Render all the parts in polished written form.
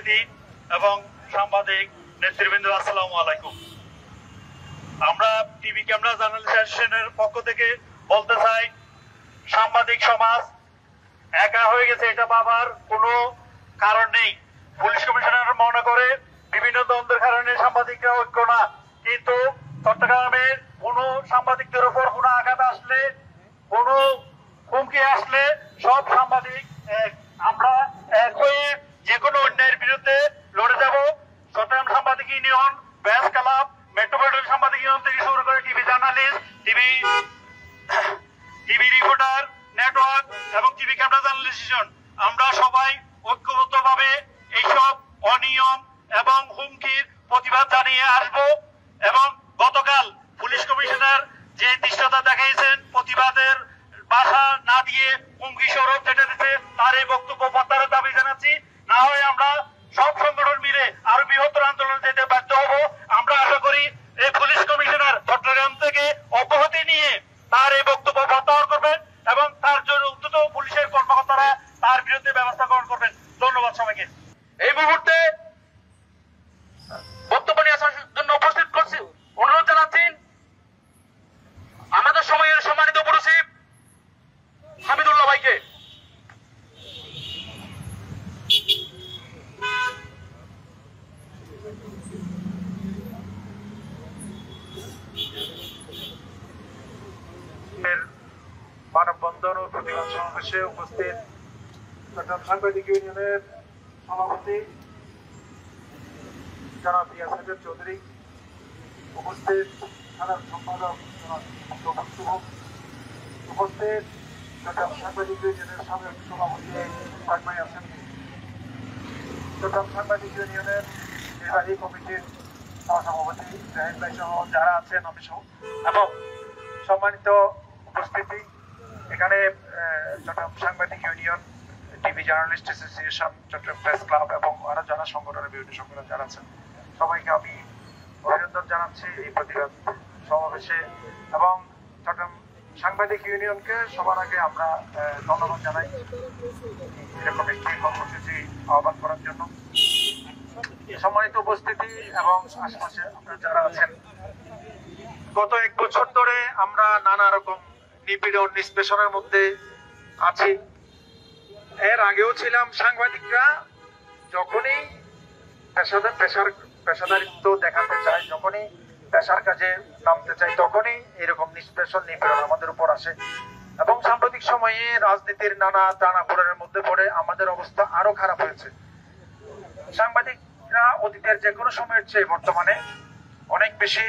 উপস্থিতি এবং সাংবাদিক নেতৃবৃন্দ, আসসালামু আলাইকুম। আমরা টিভি ক্যামেরা জার্নালিস্ট অ্যাসোসিয়েশনের পক্ষ থেকে বলতে চাই, সাংবাদিক সমাজ একা হয়ে গেছে, এটা ভাবার কোনো কারণ নেই। পুলিশ কমিশনার মনে করে বিভিন্ন দ্বন্দ্বের কারণে সাংবাদিকরা ঐক্য না, কিন্তু চট্টগ্রামের কোনো সাংবাদিকদের উপর কোনো আঘাত আসলে, কোনো হুমকি আসলে সব সাংবাদিক আমরা এক হয়ে যে কোনো অন্যায়ের বিরুদ্ধে লড়ে যাব। চট্টগ্রাম সাংবাদিক ইউনিয়ন, প্রেস ক্লাব, মেট্রোপলিটন সাংবাদিক ইউনিয়ন থেকে শুরু করে TV journalist, TV reporter network এবং টিভি ক্যামেরা জার্নালিস্ট, আমরা সবাই ঐক্যবদ্ধভাবে এইসব অনিয়ম এবং হুমকির প্রতিবাদ জানিয়ে আসব। এবং গতকাল পুলিশ কমিশনার যে দৃশ্যতা দেখিয়েছেন, প্রতিবাদের বাসা না দিয়ে হুমকি স্বরূপ যেটা দিচ্ছে, তার এই বক্তব্য প্রত্যাহারের দাবি জানাচ্ছি। না হয় আমরা সব সংগঠন মিলে আরো বৃহত্তর আন্দোলন যেতে বাধ্য হব। আমরা আশা করি এই পুলিশ কমিশনার চট্টগ্রাম থেকে অব্যাহতি নিয়ে তার এই বক্তব্য প্রত্যাহার করবেন এবং তার জন্য উদ্যত পুলিশের কর্মকর্তারা তার বিরুদ্ধে ব্যবস্থা গ্রহণ করবেন। ধন্যবাদ সবাইকে। এই মুহূর্তে বক্তব্য নিয়ে আসার জন্য উপস্থিত করছি, অনুরোধ জানাচ্ছি আমাদের সময়ের সম্মানিত উপস্থিত হামিদুল্লাহ ভাইকে। মানববন্ধন ও প্রতিবাদ সমাবেশে উপস্থিত চট্টগ্রাম সাংবাদিক ইউনিয়নের সভাপতি জনাব ইয়াসির চৌধুরী, উপস্থিত সাধারণ সম্পাদক উপস্থিত চট্টগ্রাম সাংবাদিক ইউনিয়নের সাবেক সভাপতি পাকমাই আছেন, চট্টগ্রাম সাংবাদিক ইউনিয়নের নির্বাহী কমিটির সহসভাপতি জাহিদ ভাই সহ যারা আছেন, আমি সহ, এবং সম্মানিত উপস্থিতি এখানে চট্টগ্রাম সাংবাদিক union, TV journalist association, Chittagong press club এবং আরো যারা সংগঠনের বিভিন্ন সংগঠন যারা আছেন, সবাইকে আমি অভিনন্দন জানাচ্ছি এই প্রতিবাদ সমাবেশে। এবং চট্টগ্রাম সাংবাদিক ইউনিয়নকে সবার আগে আমরা ধন্যবাদ জানাই এরকম একটি কর্মসূচি আহ্বান করার জন্য। সম্মানিত উপস্থিতি এবং আশেপাশে আপনারা যারা আছেন, গত 1 বছর ধরে আমরা নানা রকম নিপীড়ন নিষ্পেষণের মধ্যে আছি। এর আগেও ছিলাম, সাংবাদিকরা যখনই পেশাদারিত্ব দেখাতে চায়, যখনই পেশার কাজে নামতে চাই, তখনই এরকম নিষ্পেষণ নিপীড়ন আমাদের উপর আসে। এবং সাম্প্রতিক সময়ে রাজনীতির নানা টানাপোড়েনের মধ্যে পড়ে আমাদের অবস্থা আরো খারাপ হয়েছে। সাংবাদিকরা অতীতের যে কোনো সময়ের চেয়ে বর্তমানে অনেক বেশি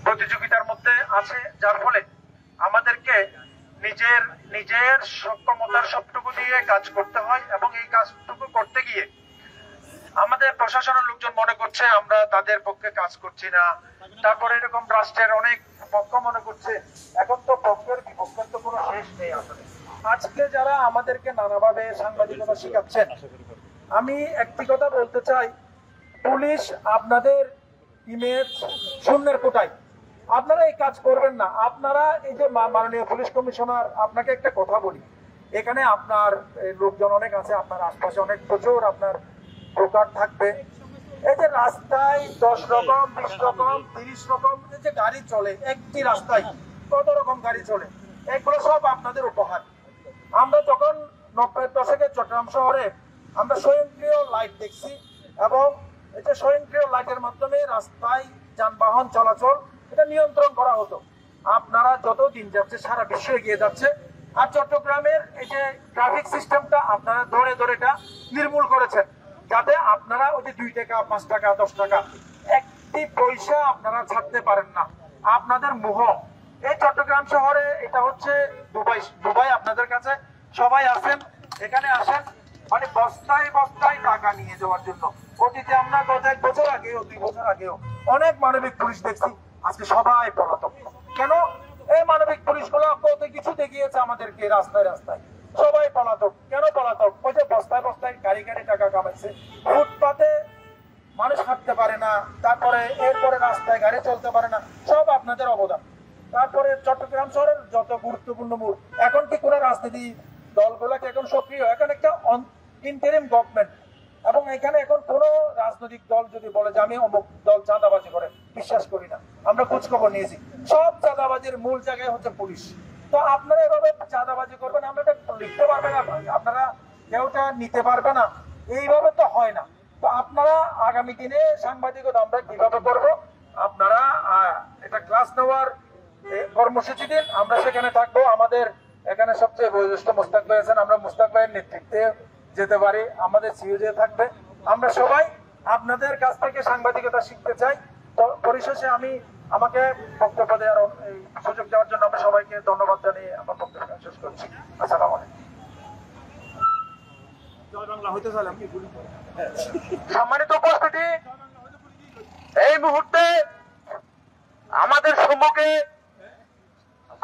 প্রতিযোগিতার মধ্যে আছে, যার ফলে আমাদেরকে নিজের সক্ষমতার সবটুকু দিয়ে কাজ করতে হয়। এবং এই কাজটুকু করতে গিয়ে আমাদের প্রশাসনের লোকজন মনে করছে আমরা তাদের পক্ষে কাজ করছি না, তারপরে এরকম রাষ্ট্রের অনেক পক্ষ মনে করছে। এখন তো পক্ষের বিপক্ষের তো কোনো শেষ নেই আসলে। আজকে যারা আমাদেরকে নানাভাবে সাংবাদিকতা শিখাচ্ছেন, আমি একটি কথা বলতে চাই, পুলিশ আপনাদের ইমেজ শূন্যের কোটায়, আপনারা এই কাজ করবেন না। আপনারা এই যে মাননীয় পুলিশ কমিশনার, আপনাকে একটা কথা বলি, এখানে আপনার লোকজন অনেক আছে, আপনার আশপাশে অনেক প্রচুর আপনার প্রকার থাকবে। এই যে রাস্তায় 10 রকম 20 রকম 30 রকম যে গাড়ি চলে, একটি রাস্তায় কত রকম গাড়ি চলে, এগুলো সব আপনাদের উপহার। আমরা তখন 90-এর দশকে চট্টগ্রাম শহরে আমরা স্বয়ংক্রিয় লাইট দেখছি, এবং এই যে স্বয়ংক্রিয় লাইটের মাধ্যমে রাস্তায় যানবাহন চলাচল এটা নিয়ন্ত্রণ করা হতো। আপনারা যত দিন যাচ্ছে সারা বিশ্ব এগিয়ে যাচ্ছে, আর চট্টগ্রামের এই যে ট্রাফিক সিস্টেমটা আপনারা ধরে ধরে এটা নির্মূল করেছেন, যাতে আপনারা ওই যে 2 টাকা 5 টাকা 10 টাকা একটি পয়সা আপনারা ছাড়তে পারেন না। আপনাদের মোহ এই চট্টগ্রাম শহরে এটা হচ্ছে দুবাই আপনাদের কাছে। সবাই আসেন, এখানে আসেন মানে বস্তায় বস্তায় টাকা নিয়ে যাওয়ার জন্য। অতীতে আমরা গত 1 বছর আগেও 2 বছর আগেও অনেক মানবিক পুলিশ দেখছি, আজকে সবাই পলাতক। কেন? এই মানবিক পুলিশগুলো কত কিছু দেখিয়েছে আমাদেরকে রাস্তায় রাস্তায়, সবাই পলাতক। কেন পলাতক? ওই যে বস্তায় বস্তায় গাড়ি গাড়ি টাকা কামাইছে, ফুটপাতে মানুষ হাঁটতে পারে না, তারপরে এরপরে রাস্তায় গাড়ি চলতে পারে না, সব আপনাদের অবদান। তারপরে চট্টগ্রাম শহরের যত গুরুত্বপূর্ণ মোড়, এখন কি কোনো রাজনীতি দলগুলোকে এখন সক্রিয়, এখন একটা ইন্টারিম গভর্নমেন্ট, এবং এখানে এখন কোনো রাজনৈতিক দল যদি বলে যে আমি অমুক দল চাঁদাবাজি করে, বিশ্বাস করি না। আমরা খোঁজ খবর নিয়েছি, সব চাঁদাবাজির মূল জায়গায় হচ্ছে পুলিশ। তো আপনারা এভাবে চাঁদাবাজি করবেন, আমরা এটা লিখতে পারবে না, আপনারা কেউটা নিতে পারবে না, এইভাবে তো হয় না। তো আপনারা আগামী দিনে সাংবাদিকতা আমরা কিভাবে করব, আপনারা এটা ক্লাস নেওয়ার কর্মসূচি দিন, আমরা সেখানে থাকবো। আমাদের এখানে সবচেয়ে বয়োজ্যেষ্ঠ মুস্তাক ভাই আছেন, আমরা মুস্তাক ভাইয়ের নেতৃত্বে যেতে পারি, আমাদের সিইও থাকবে। আমরা সবাই আপনাদের কাছ থেকে সাংবাদিকতা শিখতে চাই। তো পরিশেষে আমি আমাকে বক্তব্য দেওয়ার এই সুযোগ দেওয়ার জন্য আমরা সবাইকে ধন্যবাদ জানিয়ে আমার বক্তব্য শেষ করছি। আসসালামু আলাইকুম। সম্মানিত উপস্থিতি, এই মুহূর্তে আমাদের সম্মুখে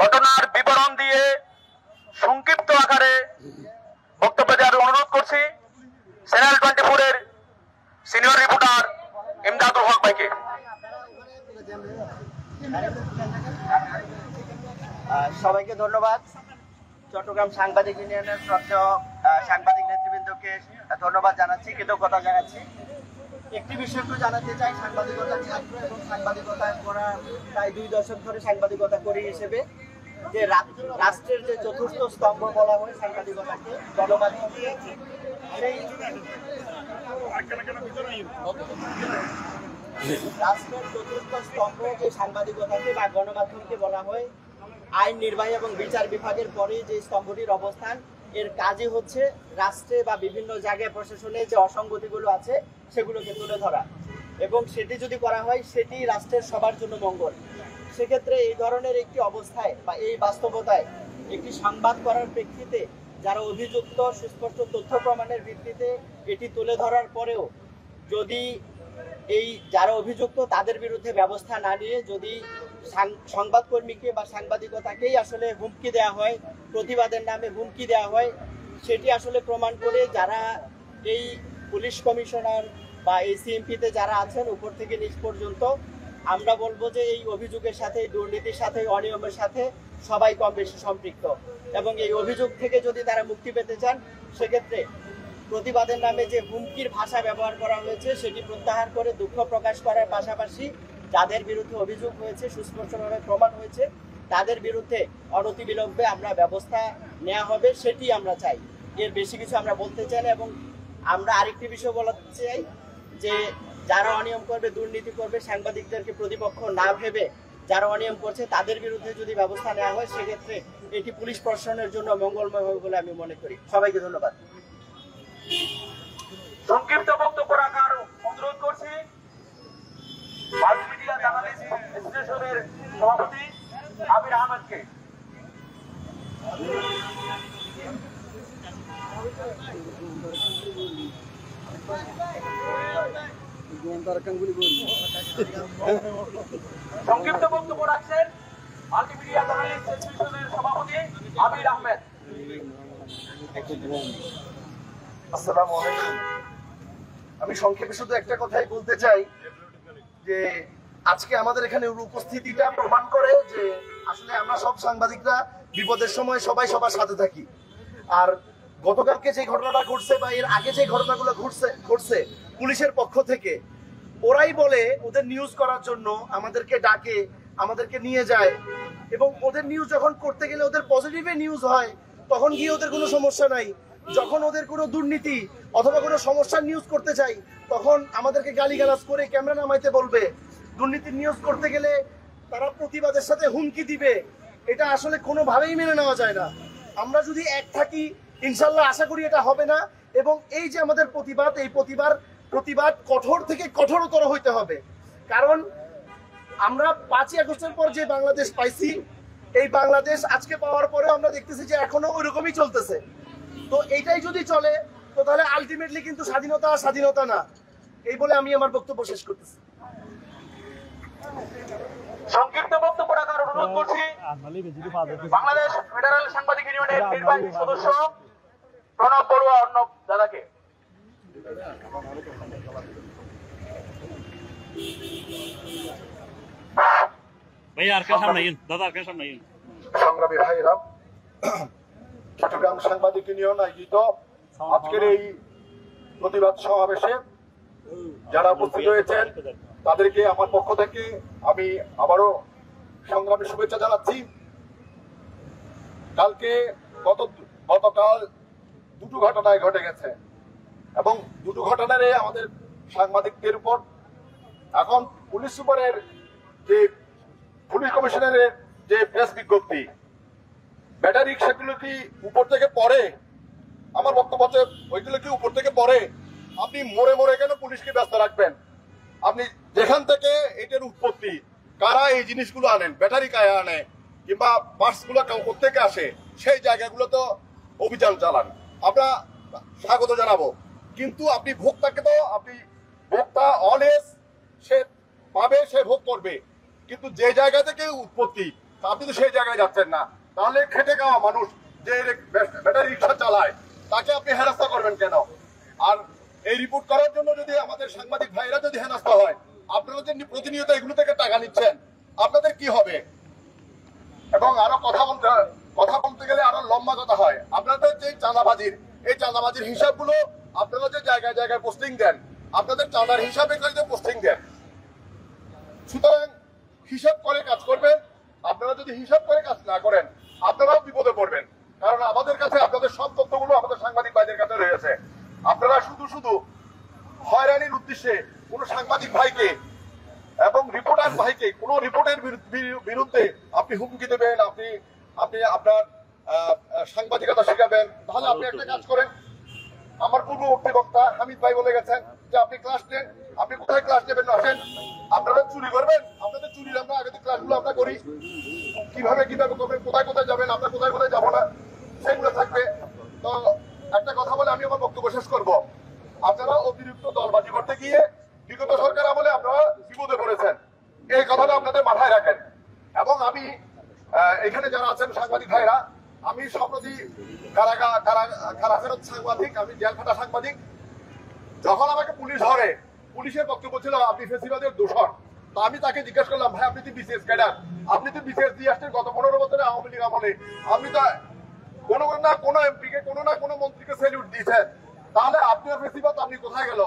ঘটনার বিবরণ দিয়ে সংক্ষিপ্ত আকারে বক্তব্য দেওয়ার অনুরোধ করছি চ্যানেল 24 এর সিনিয়র রিপোর্টার ইমদাদুল হক ভাইকে। সবাইকে ধন্যবাদ। চট্টগ্রাম সাংবাদিক ইউনিয়নের শ্রদ্ধেয় সাংবাদিক নেতৃবৃন্দকে ধন্যবাদ জানাচ্ছি, কৃতজ্ঞতা জানাচ্ছি। একটি বিষয় একটু জানাতে চাই, সাংবাদিকতা ছাত্র এবং সাংবাদিকতা করা প্রায় 2 দশক ধরে সাংবাদিকতা করি হিসেবে যে রাষ্ট্রের যে চতুর্থ স্তম্ভ বলা হয় সাংবাদিকতাকে, গণমাধ্যমকে, সেই রাষ্ট্রের চতুর্থ স্তম্ভ যে সাংবাদিকতাকে বা গণমাধ্যমকে বলা হয়, আইন, নির্বাহী এবং বিচার বিভাগের পরে যে স্তম্ভটির অবস্থান, এর কাজই হচ্ছে রাষ্ট্রে বা বিভিন্ন জায়গায় প্রশাসনে যে অসঙ্গতিগুলো আছে সেগুলোকে তুলে ধরা, এবং সেটি যদি করা হয় সেটি রাষ্ট্রের সবার জন্য মঙ্গল। সেক্ষেত্রে এই ধরনের একটি অবস্থায় বা এই বাস্তবতায় একটি সংবাদ করার প্রেক্ষিতে যারা অভিযুক্ত, সুস্পষ্ট তথ্য প্রমাণের ভিত্তিতে এটি তুলে ধরার পরেও যদি এই যারা অভিযুক্ত তাদের বিরুদ্ধে ব্যবস্থা না নিয়ে যদি সংবাদকর্মীকে বা সাংবাদিকতাকেই আসলে হুমকি দেওয়া হয়, প্রতিবাদের নামে হুমকি দেওয়া হয়, সেটি আসলে প্রমাণ করে যারা এই পুলিশ কমিশনার বা এই সিএমপিতে যারা আছেন উপর থেকে নিচ পর্যন্ত, আমরা বলবো যে এই অভিযোগের সাথে, দুর্নীতির সাথে, অনিয়মের সাথে সবাই কম বেশি সম্পৃক্ত, এবং এই অভিযোগ থেকে যদি তারা মুক্তি পেতে চান সেক্ষেত্রে প্রতিবাদের নামে যে হুমকির ভাষা ব্যবহার করা হয়েছে সেটি প্রত্যাহার করে দুঃখ প্রকাশ করার পাশাপাশি যাদের বিরুদ্ধে অভিযোগ হয়েছে, সুস্পষ্টভাবে প্রমাণ হয়েছে, তাদের বিরুদ্ধে অনতিবিলম্বে আমরা ব্যবস্থা নেওয়া হবে, সেটি আমরা চাই। এর বেশি কিছু আমরা বলতে চাই না। এবং আমরা আরেকটি বিষয় বলতে চাই যে যারা অনিয়ম করবে, দুর্নীতি করবে, সাংবাদিকদেরকে প্রতিপক্ষ না ভেবে যারা অনিয়ম করছে তাদের বিরুদ্ধে যদি ব্যবস্থা নেওয়া হয় সেক্ষেত্রে এটি পুলিশ প্রশাসনের জন্য মঙ্গলময় হবে বলে আমি মনে করি। সবাইকে ধন্যবাদ। সংক্ষিপ্ত বক্তব্য রাখার অনুরোধ করছি মাল্টিমিডিয়া জার্নালিস্ট অ্যাসোসিয়েশনের সভাপতি আমির আহমেদকে। সংক্ষিপ্ত বক্তব্য রাখছেন মাল্টিমিডিয়া জার্নালিস্ট অ্যাসোসিয়েশনের সভাপতি আমির আহমেদ। আসসালামু আলাইকুম। আমি সংক্ষেপে শুধু একটা কথাই বলতে চাই যে আজকে আমাদের এখানে উপস্থিতিটা প্রমাণ করে যে আসলে আমরা সব সাংবাদিকরা বিপদের সময় সবাই সবার সাথে থাকি। আর গতকালকে যে ঘটনাটা ঘটছে বা এর আগে যে ঘটনাগুলো ঘটছে পুলিশের পক্ষ থেকে, ওরাই বলে ওদের নিউজ করার জন্য আমাদেরকে ডাকে, আমাদেরকে নিয়ে যায়, এবং ওদের নিউজ যখন করতে গেলে ওদের পজিটিভে নিউজ হয় তখন গিয়ে ওদের কোনো সমস্যা নাই। যখন ওদের কোনো দুর্নীতি অথবা কোনো সমস্যার নিউজ করতে চাই তখন আমাদেরকে গালিগালাজ করে ক্যামেরা নামাইতে বলবে। দুর্নীতির নিউজ করতে গেলে তারা প্রতিবাদের সাথে হুমকি দিবে। এটা আসলে কোনোভাবেই মেনে নেওয়া যায় না। আমরা যদি এক থাকি ইনশাল্লাহ আশা করি এটা হবে না। এবং এই যে আমাদের প্রতিবাদ, এই প্রতিবাদ কঠোর থেকে কঠোরতর হইতে হবে। কারণ আমরা 5ই আগস্টের পর যে বাংলাদেশ পাইছি, এই বাংলাদেশ আজকে পাওয়ার পরেও আমরা দেখতেছি যে এখনো ওইরকমই চলতেছে। তো এইটাই যদি চলে তো তাহলে আলটিমেটলি কিন্তু স্বাধীনতা না। এই বলে আমি আমার বক্তব্য শেষ করতেছি। সংক্ষিপ্ত বক্তব্য রাখার অনুরোধ করছি বাংলাদেশ ফেডারেল সাংবাদিক ইউনিয়নের নির্বাহী সদস্য প্রণব বড়ুয়া অর্ণব দাদাকে। সংগ্রামী ভাইরা, চট্টগ্রাম সাংবাদিক ইউনিয়ন আয়োজিত আজকের এই প্রতিবাদ সমাবেশে যারা উপস্থিত হয়েছেন তাদেরকে আমার পক্ষ থেকে আমি আবারও সংগ্রামী শুভেচ্ছা জানাচ্ছি। গতকাল দুটো ঘটনায় ঘটে গেছে এবং দুটো ঘটনারে আমাদের সাংবাদিকদের উপর এখন পুলিশ সুপারের যে পুলিশ কমিশনারের যে প্রেস বিজ্ঞপ্তি ব্যাটারি সেগুলো কি উপর থেকে পড়ে? আমার বক্তব্য হচ্ছে ওইগুলো কি উপর থেকে পড়ে? আপনি মোড়ে মোড়ে কেন পুলিশকে ব্যস্ত রাখবেন? আপনি যেখান থেকে এটার উৎপত্তি, কারা এই জিনিসগুলো আনেন, ব্যাটারি কারা আনে কিংবা পার্টসগুলো কোথেকে আসে, সেই জায়গাগুলো তো অভিযান চালান, আমরা স্বাগত জানাবো। কিন্তু আপনি ভোক্তাকে তো ভোক্তা অলওয়েজ সে পাবে, সে ভোগ করবে, কিন্তু যে জায়গা থেকে উৎপত্তি আপনি তো সেই জায়গায় যাচ্ছেন না। তাহলে খেটে খাওয়া মানুষ যে ব্যাটারি রিক্সা চালায় তাকে আপনি হেনস্থা করবেন কেন? আর এই রিপোর্ট করার জন্য যদি আমাদের সাংবাদিক ভাইরা যদি হেনস্থা হয়, আপনারা যে প্রতিনিয়ত এগুলো থেকে টাকা নিচ্ছেন, আপনাদের কি হবে? এবং আরো কথা বলতে গেলে আরো লম্বা কথা হয়। আপনাদের যে চাঁদাবাজির, এই চাঁদাবাজির হিসাবগুলো আপনারা যে জায়গায় জায়গায় পোস্টিং দেন, আপনাদের চাঁদার হিসাবে করে পোস্টিং দেন। সুতরাং হিসাব করে কাজ করবেন। আপনারা যদি হিসাব করে কাজ না করেন, আপনারাও বিপদে পড়বেন। কারণ আমাদের কাছে আপনাদের সব তথ্যগুলো আমাদের সাংবাদিক ভাইদের কাছে রয়েছে। আপনারা শুধু হয়রানির উদ্দেশ্যে কোন সাংবাদিক ভাইকে এবং রিপোর্টার ভাইকে কোন রিপোর্টের বিরুদ্ধে আপনি হুমকি দেবেন, আপনি আপনার সাংবাদিকতা শিখাবেন, তাহলে আপনি একটা কাজ করেন। আমার পূর্ববর্তী বক্তা হামিদ ভাই বলে গেছেন যে আপনি ক্লাস নেন। আপনি কোথায় ক্লাস নেবেন? আসেন, আপনারা চুরি করবেন। আপনাদের চুরির আমরা আগে ক্লাসগুলো আমরা করি, কিভাবে করবেন, কোথায় কোথায় যাবেন, আমরা কোথায় কোথায় যাবো না, সেগুলো থাকবে। তো একটা কথা বলে আমি আমার বক্তব্য শেষ করব। আপনারা অতিরিক্ত দলবাজি করতে গিয়ে বিগত সরকার আমলে আপনারা বিপদে পড়েছেন, এই কথাটা আপনাদের মাথায় রাখেন। এবং আমি এখানে যারা আছেন সাংবাদিক ভাইরা, আমি সম্প্রতি কারাফেরত সাংবাদিক, আমি জেল খাটা সাংবাদিক। যখন আমাকে পুলিশ ধরে, পুলিশের বক্তব্য ছিল আপনি ফেসিবাদের দোষর। তো আমি তাকে জিজ্ঞাসা করলাম, ভাই আপনি তো বিসিএস ক্যাডার, আপনি তো বিসিএস দিয়ে আসছেন গত 15 বছরে আওয়ামী লীগ আমলে, আপনি তো কোনো এমপিকে কোনো না কোনো মন্ত্রীকে স্যালিউট দিয়েছেন, তাহলে আপনার ফেসিবাদ আপনি কোথায় গেল?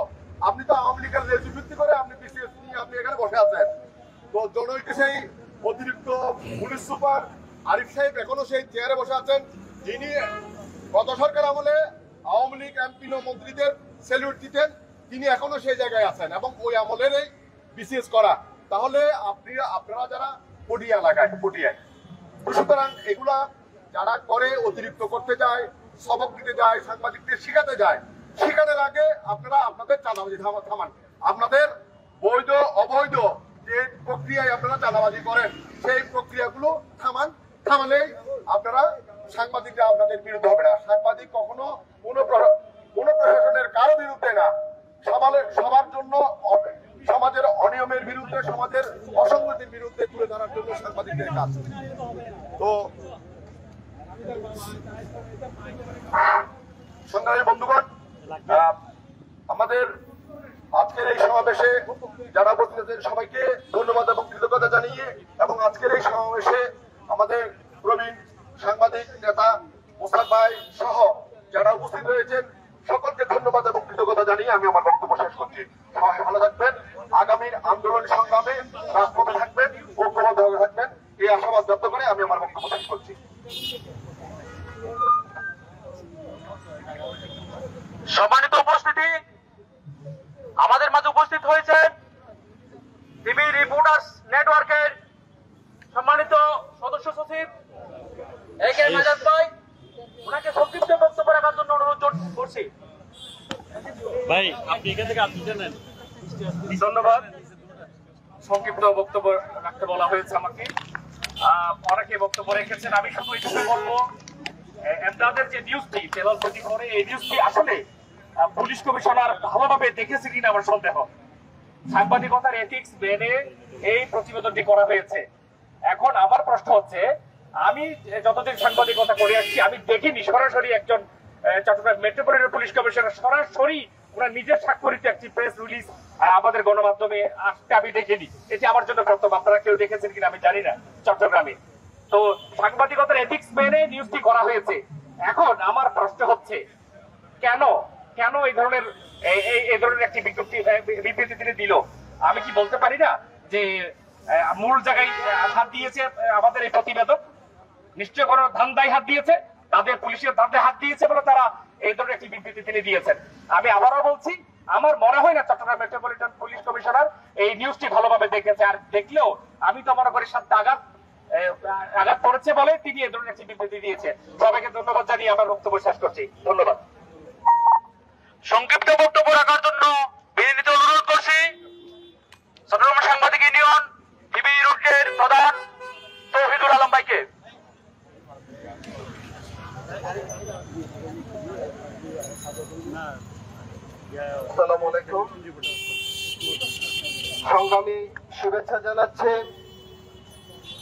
আপনি তো আওয়ামী লীগের রেজিম ভিত্তি করে আপনি বিসিএস নিয়ে আপনি এখানে বসে আছেন। তো জনৈক সেই অতিরিক্ত পুলিশ সুপার আরিফ সাহেব এখনো সেই চেয়ারে বসে আছেন, যিনি গত সরকার আমলে আওয়ামী লীগ এমপি মন্ত্রীদের স্যালিউট দিতেন, তিনি এখনো সেই জায়গায় আছেন এবং ওই আমলের এই বিসিএস করা। তাহলে আপনারা যারা পটিয়া এলাকায় পটিয়ায়, সুতরাং এগুলা যারা করে অতিরিক্ত করতে যায়, সবক দিতে যায়, সাংবাদিকদের শিখাতে যায়, শিখানোর আগে আপনারা আপনাদের চাঁদাবাজি থামান। আপনাদের বৈধ অবৈধ যে প্রক্রিয়ায় আপনারা চাঁদাবাজি করেন, সেই প্রক্রিয়াগুলো থামালেই আপনারা সাংবাদিকরা আপনাদের বিরুদ্ধে হবে না। সাংবাদিক কখনো কোনো প্রশাসনের কারো বিরুদ্ধে না, সবার জন্য, সমাজের অনিয়মের বিরুদ্ধে, সমাজের অসঙ্গতির বিরুদ্ধে তুলে ধরার জন্য সাংবাদিকদের কাজ। তো সংগ্রামী বন্ধুগণ, আমাদের আজকের এই সমাবেশে যারা উপস্থিত আছেন সবাইকে ধন্যবাদ এবং কৃতজ্ঞতা জানিয়ে, এবং আজকের এই সমাবেশে আমাদের প্রবীণ সাংবাদিক নেতা মোস্তাক ভাই সহ যারা উপস্থিত হয়েছেন সকলকে ধন্যবাদ এবং কৃতজ্ঞতা জানিয়ে আমি আমার বক্তব্য শেষ করছি। সবাই ভালো থাকবেন, আগামীর আন্দোলন সংগ্রামে রাজপথে থাকবেন, ঐক্যবদ্ধ থাকবেন, এই আশাবাদ ব্যক্ত করে আমি আমার বক্তব্য শেষ করছি। সম্মানিত উপস্থিতি, আমাদের মাঝে উপস্থিত হয়েছেন টিভি রিপোর্টার্স নেটওয়ার্কের সম্মানিত সদস্য সচিব একে মাজাদ ভাই, ওনাকে সংক্ষিপ্ত বক্তব্য রাখার জন্য অনুরোধ করছি। ভাই আপনি এখান থেকে আপনি জানেন। ধন্যবাদ। সংক্ষিপ্ত বক্তব্য রাখতে বলা হয়েছে আমাকে, অনেকে বক্তব্য রেখেছেন। আমি শুধু এইটুকু বলবো, এমদাদের যে নিউজটি চ্যানেল প্রতি করে, এই নিউজটি আসলে পুলিশ কমিশনার ভালোভাবে দেখেছে কিনা আমার সন্দেহ। সাংবাদিকতার এথিক্স মেনে এই প্রতিবেদনটি করা হয়েছে। এখন আমার প্রশ্ন হচ্ছে, আমি যতদিন সাংবাদিকতা করে আসছি আমি দেখিনি সরাসরি একজন চট্টগ্রাম মেট্রোপলিটন পুলিশ কমিশনার সরাসরি ওনার নিজের স্বাক্ষরিত একটি প্রেস রিলিজ আমাদের গণমাধ্যমে আসতে আমি দেখিনি। এটি আমার জন্য প্রথম। আপনারা কেউ দেখেছেন কিনা আমি জানি না চট্টগ্রামে। তো সাংবাদিকতার এথিক্স মেনে নিউজটি করা হয়েছে। এখন আমার প্রশ্ন হচ্ছে, কেন কেন এই ধরনের একটি বিবৃতি তিনি দিল? আমি কি বলতে পারি না যে মূল জায়গায় হাত দিয়েছে আমাদের এই প্রতিবেদক? নিশ্চয় কোনো ধান্দায় হাত দিয়েছে, তাদের পুলিশের ধান্দায় হাত দিয়েছে বলে তারা এই ধরনের একটি বিবৃতি তিনি দিয়েছেন। আমি আবারও বলছি, আমার মনে হয় না চট্টগ্রাম মেট্রোপলিটন পুলিশ কমিশনার এই নিউজটি ভালোভাবে দেখেছে, আর দেখলেও আমি তো মনে করি সাথে আঘাত পড়েছে বলে তিনি এই ধরনের একটি বিবৃতি দিয়েছে। সবাইকে ধন্যবাদ জানিয়ে আমার বক্তব্য শেষ করছি। ধন্যবাদ। সংক্ষিপ্ত বক্তব্য রাখার জন্য বিনীত অনুরোধ করছি চট্টগ্রাম সাংবাদিক ইউনিয়ন টিভি ইউনিটের প্রধান তৌহিদুল আলম ভাইকে। আসসালামু আলাইকুম। সংগ্রামী শুভেচ্ছা জানাচ্ছে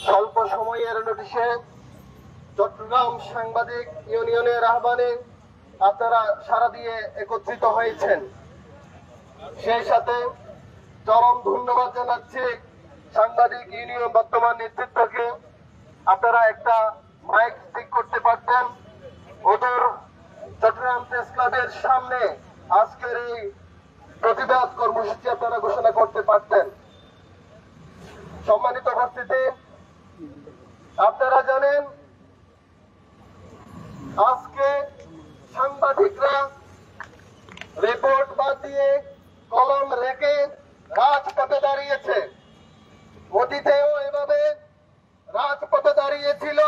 স্বল্প সময়ের নোটিশে চট্টগ্রাম সাংবাদিক ইউনিয়নের আহ্বানে আপনারা সাড়া দিয়ে একত্রিত হয়েছেন। সেই সাথে চরম ধন্যবাদ জানাচ্ছি সাংবাদিক ইউনিয়ন বর্তমান নেতৃত্বকে। আপনারা একটা মাইক স্টিক করতে পারতেন, ওদের চট্টগ্রাম প্রেস ক্লাবের সামনে আজকের এই প্রতিবাদ কর্মসূচি আপনারা ঘোষণা করতে পারতেন। সম্মানিত উপস্থিতি, আপনারা জানেন আজকে সাংবাদিকরা রিপোর্ট বাদ দিয়ে কলম রেখে রাজপথে দাঁড়িয়েছে। অতীতেও এভাবে রাজপথে দাঁড়িয়েছিল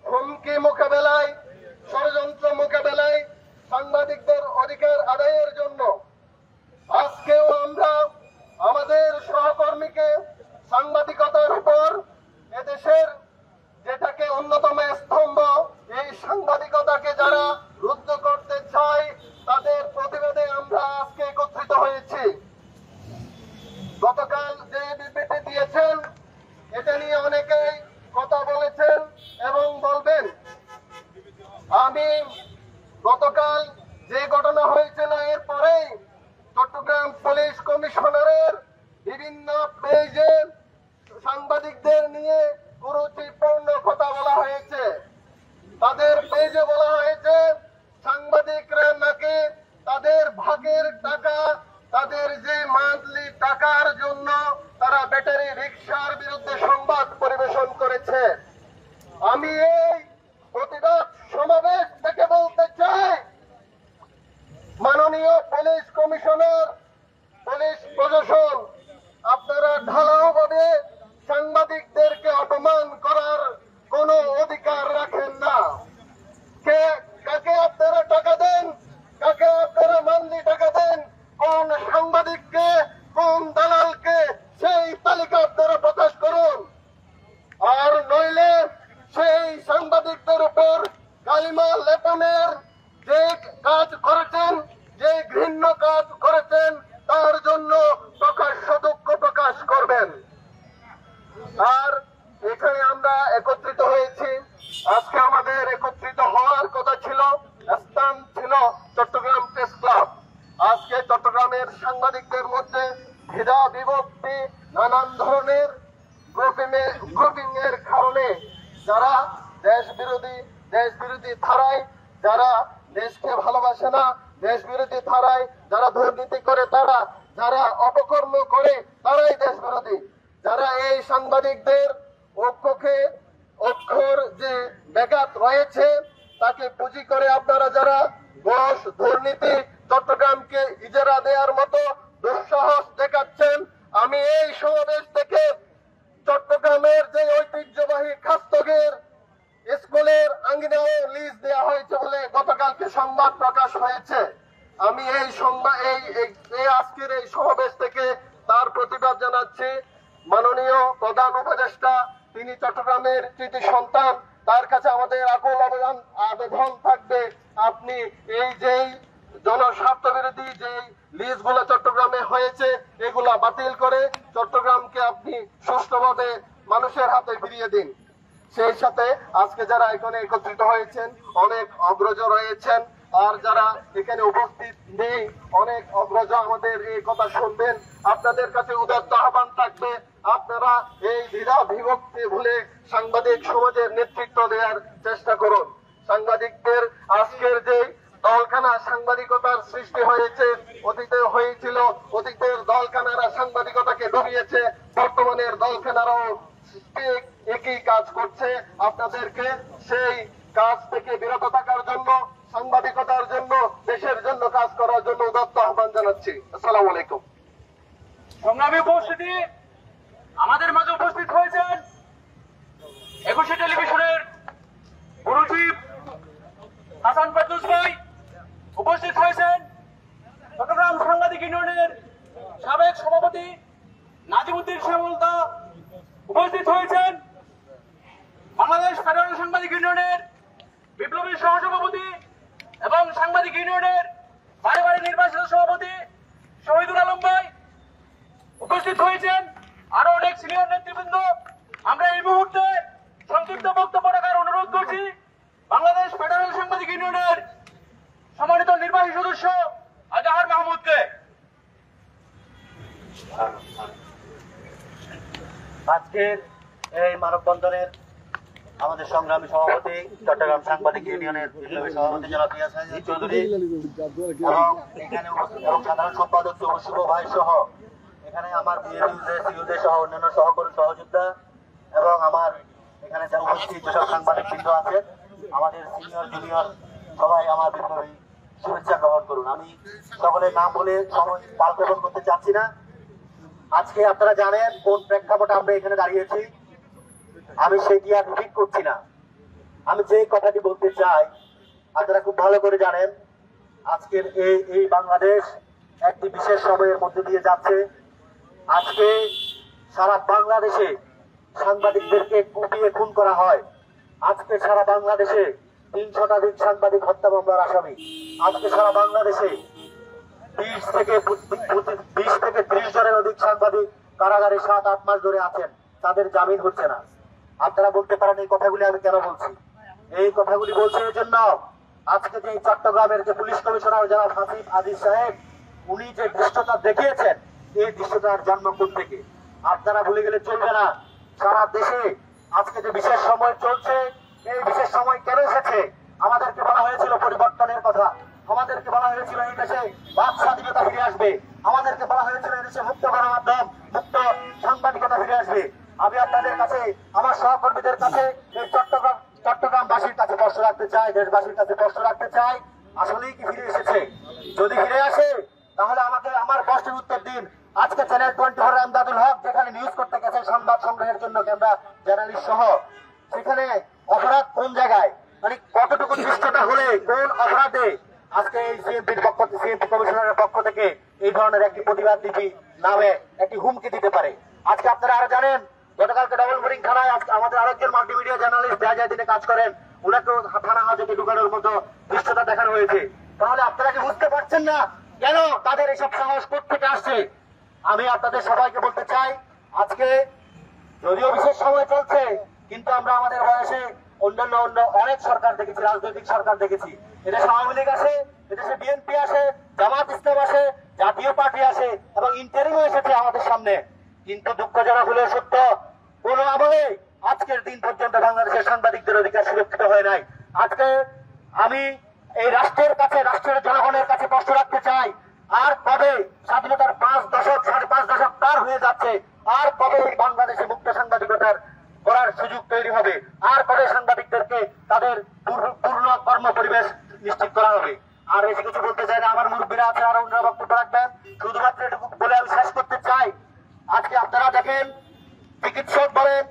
হুমকি মোকাবেলায়, ষড়যন্ত্র মোকাবেলায়, সাংবাদিকদের অধিকার আদায়ের জন্য। আজকেও আমরা আমাদের সহকর্মীকে সাংবাদিকতার উপর এদেশের যেটাকে অন্যতম স্তম্ভ, এই সাংবাদিকতাকে যারা রুদ্ধ করতে চায় তাদের প্রতিবাদে আমরা আজকে একত্রিত হয়েছি। গতকাল যে বিবৃতি দিয়েছেন এটা নিয়ে অনেকেই কথা বলেছেন এবং বলবেন। আমি গতকাল যে ঘটনা হয়েছিল এরপরেই চট্টগ্রাম পুলিশ কমিশনারের বিভিন্ন পেজে সাংবাদিকদের নিয়ে কুরুচিপূর্ণ কথা বলা হয়েছে। তাদের পেজে বলা হয়েছে সাংবাদিকরা নাকি তাদের ভাগের টাকা, তাদের যে মান্থলি টাকার জন্য তারা ব্যাটারি রিকশার বিরুদ্ধে সংবাদ পরিবেশন করেছে। আমি এই প্রতিবাদ সমাবেশ থেকে বলতে চাই, মাননীয় পুলিশ কমিশনার, পুলিশ প্রশাসন, আপনারা ঢালাওভাবে সাংবাদিকদেরকে অপমান করার কোন অধিকার রাখেন না। কাকে আপনারা টাকা দেন, কাকে আপনারা মান্থলি টাকা দেন, কোন সাংবাদিককে, কোন দালালকে, সেই তালিকা আপনারা প্রকাশ করুন। আর নইলে সেই সাংবাদিকদের উপর কালিমা লেপনের যে কাজ করেছেন, যে ঘৃণ্য কাজ করেছেন, তার জন্য প্রকাশ্য দুঃখ প্রকাশ করবেন। আর এখানে আমরা একত্রিত হয়েছি, আজকে আমাদের একত্রিত হওয়ার কথা ছিল, স্থান ছিল চট্টগ্রাম প্রেস ক্লাব। আজকে চট্টগ্রামের সাংবাদিকদের মধ্যে ভেদা বিভক্তি, নানান ধরনের গ্রুপিং এর কারণে যারা দেশ বিরোধী ধারায়, যারা দেশকে ভালোবাসে না, দেশ বিরোধী ধারায় যারা দুর্নীতি করে, তারা যারা অপকর্ম করে, তারাই দেশ বিরোধী। যারা এই সাংবাদিকদের অক্ষর যে ব্যাঘাত রয়েছে তাকে পুঁজি করে আপনারা যারা ঘোষ, দুর্নীতি, চট্টগ্রামকে ইজারা দেওয়ার মতো দুঃসাহস দেখাচ্ছেন, আমি এই সমাবেশ থেকে চট্টগ্রামের যে ঐতিহ্যবাহী খাস্তগের স্কুলের আঙ্গিনাও লিজ দেওয়া হয়েছে বলে গতকালকে সংবাদ প্রকাশ হয়েছে, আমি এই আজকের এই সমাবেশ থেকে তার প্রতিবাদ জানাচ্ছি। মাননীয় প্রধান উপদেষ্টা, তিনি চট্টগ্রামের কৃতি সন্তান, তার কাছে আমাদের আকুল আবেদন থাকবে, আপনি এই যেই জনস্বার্থ বিরোধী যেই লিজ গুলো চট্টগ্রামে হয়েছে এগুলা বাতিল করে চট্টগ্রামকে আপনি সুষ্ঠুভাবে মানুষের হাতে ফিরিয়ে দিন। সেই সাথে আজকে যারা এখানে একত্রিত হয়েছেন অনেক অগ্রজ রয়েছেন, আর যারা এখানে উপস্থিত নেই অনেক অগ্রজ আমাদের এই কথা শুনবেন। আপনাদের কাছে উদাত্ত আহ্বান থাকবে, আপনারা এই দ্বিধা বিভক্তি ভুলে সাংবাদিক সমাজের নেতৃত্ব দেওয়ার চেষ্টা করুন। সাংবাদিকদের আজকের যে দলখানা সাংবাদিকতার সৃষ্টি হয়েছে, অতীতে হয়েছিল। অতীতের দলখানারা সাংবাদিকতাকে ডুবিয়েছে, বর্তমানের দলখানারাও ঠিক একই কাজ করছে। আপনাদেরকে সেই কাজ থেকে বিরত থাকার জন্য, সাংবাদিকতার জন্য, দেশের জন্য কাজ করার জন্য উদাত্ত আহ্বান জানাচ্ছি। আসসালামু আলাইকুম। সংগ্রামী উপস্থিতি, আমাদের মাঝে উপস্থিত হয়েছেন 21 টেলিভিশনের গুরুচিফ হাসান ফেরদৌস ভাই, উপস্থিত হয়েছেন চট্টগ্রাম সাংবাদিক ইউনিয়নের সাবেক সভাপতি নাজিমউদ্দিন শ্যামলদা, উপস্থিত হয়েছেন বাংলাদেশ ফেডারেল সাংবাদিক ইউনিয়নের বিপ্লবী সহসভাপতি এবং সাংবাদিক ইউনিয়নের বারে বারে নির্বাচিত সভাপতি শহীদুল আলম ভাই, উপস্থিত হয়েছেন আরো অনেক সিনিয়র নেতৃবৃন্দ। আমরা এই মুহূর্তে সংক্ষিপ্ত বক্তব্য রাখার অনুরোধ করছি বাংলাদেশ ফেডারেল সাংবাদিক ইউনিয়নের সম্মানিত নির্বাহী সদস্য আজহার মাহমুদকে। আজকের এই মানববন্ধনের আমাদের সংগ্রামী সভাপতি চট্টগ্রাম সাংবাদিক ইউনিয়নের বিপ্লবী সভাপতি জনাব ইয়াস হাসান চৌধুরী এবং এখানে উপস্থিত এবং সাধারণ সম্পাদক শুভ ভাই সহ এখানে আমার সিইউদের সহ অন্যান্য সহকর্মী সহযোদ্ধা এবং আমার এখানে যারা উপস্থিত যেসব সাংবাদিক বৃন্দ আছেন, আমাদের সিনিয়র জুনিয়র সবাই আমার বিপ্লবী শুভেচ্ছা গ্রহণ করুন। আমি সকলের নাম বলে সময় কালক্ষেপণ করতে চাচ্ছি না। আজকে আপনারা জানেন কোন প্রেক্ষাপটে আমরা এখানে দাঁড়িয়েছি, আমি সেটি আর রিপিট করছি না। আমি যে কথাটি বলতে চাই আপনারা খুব ভালো করে জানেন, আজকের এই বাংলাদেশ একটি বিশেষ সময়ের মধ্যে দিয়ে যাচ্ছে। আজকে সারা বাংলাদেশে সাংবাদিকদেরকে কুপিয়ে খুন করা হয়। আজকে সারা বাংলাদেশে 300টাধিক সাংবাদিক হত্যা মামলার আসামি। আজকে সারা বাংলাদেশে 20 থেকে 30 জনের অধিক সাংবাদিক কারাগারে 7-8 মাস ধরে আছেন, তাদের জামিন হচ্ছে না। আপনারা বলতে পারেন এই কথাগুলি আমি কেন বলছি? এই কথাগুলি বলছি এই জন্য, আজকে যে চট্টগ্রামের যে পুলিশ কমিশনার জনাব হাসিব আজিজ সাহেব, উনি যে দৃশ্যতা দেখিয়েছেন, এই দৃশ্যতার জন্ম কোথা থেকে? আপনারা ভুলে গেলে চলবে না। সারা দেশে আজকে যে বিশেষ সময় চলছে, এই বিশেষ সময় কেন এসেছে? আমাদেরকে বলা হয়েছিল পরিবর্তনের কথা, আমাদেরকে বলা হয়েছিল এই দেশে বাক স্বাধীনতা ফিরে আসবে, আমাদেরকে বলা হয়েছিল এই দেশে মুক্ত গণমাধ্যম, মুক্ত সাংবাদিকতা ফিরে আসবে। আমি আপনাদের কাছে, আমার সহকর্মীদের কাছে, এই চট্টগ্রামবাসীর কাছে প্রশ্ন রাখতে চাই, দেশবাসীর কাছে প্রশ্ন রাখতে চাই, আসলেই কি ফিরে এসেছে? যদি ফিরে আসে তাহলে আমাকে আমার প্রশ্নের উত্তর দিন। আজকে চ্যানেল 24 আমদাদুল হক যেখানে নিউজ করতে গেছে সংবাদ সংগ্রহের জন্য ক্যামেরা জার্নালিস্ট সহ, সেখানে অপরাধ কোন জায়গায়, মানে কতটুকু দৃষ্টতা হলে কোন অপরাধে আজকে এই সিএমপির পক্ষ থেকে, সিএমপি কমিশনারের পক্ষ থেকে এই ধরনের একটি প্রতিবাদ নীতি নামে একটি হুমকি দিতে পারে? আজকে আপনারা আরো জানেন, গতকালকে ডবল বোরিং থানায় আমাদের আরেকজন মাল্টিমিডিয়া জার্নালিস্ট যা দিনে কাজ করেন, ওনাকেও থানা হাজতে ঢুকানোর মতো দৃশ্যতা দেখানো হয়েছে। তাহলে আপনারা কি বুঝতে পারছেন না কেন তাদের এসব সাহস কোত্থেকে আসছে? আমি আপনাদের সবাইকে বলতে চাই, আজকে যদিও বিশেষ সময় চলছে, কিন্তু আমরা আমাদের বয়সে অন্যান্য অনেক সরকার দেখেছি, রাজনৈতিক সরকার দেখেছি। এদেশে আওয়ামী লীগ আসে, এদেশে বিএনপি আসে, জামাত ইসলাম আসে, জাতীয় পার্টি আসে এবং ইন্টারিমও এসেছে আমাদের সামনে। কিন্তু দুঃখজনক হলে সত্য, কোন আমলে আজকের দিন পর্যন্ত বাংলাদেশের সাংবাদিকদের অধিকার সুরক্ষিত হয় নাই। আজকে আমি এই রাষ্ট্রের কাছে, রাষ্ট্রের জনগণের কাছে প্রশ্ন রাখতে চাই, আর কবে স্বাধীনতার 5 দশক, 5.5 দশক পার হয়ে যাচ্ছে, আর কবে এই বাংলাদেশে মুক্ত সাংবাদিকতার করার সুযোগ তৈরি হবে? আর কবে সাংবাদিকদেরকে তাদের পূর্ণ কর্ম পরিবেশ নিশ্চিত করা হবে? আর বেশি কিছু বলতে চাই না, আমার মুরব্বীরা আছে, আরো অন্যরা বক্তব্য রাখবেন। শুধুমাত্র এটুকু বলে আমি শেষ করতে চাই, আজকে আপনারা দেখেন চিকিৎসক বলেন,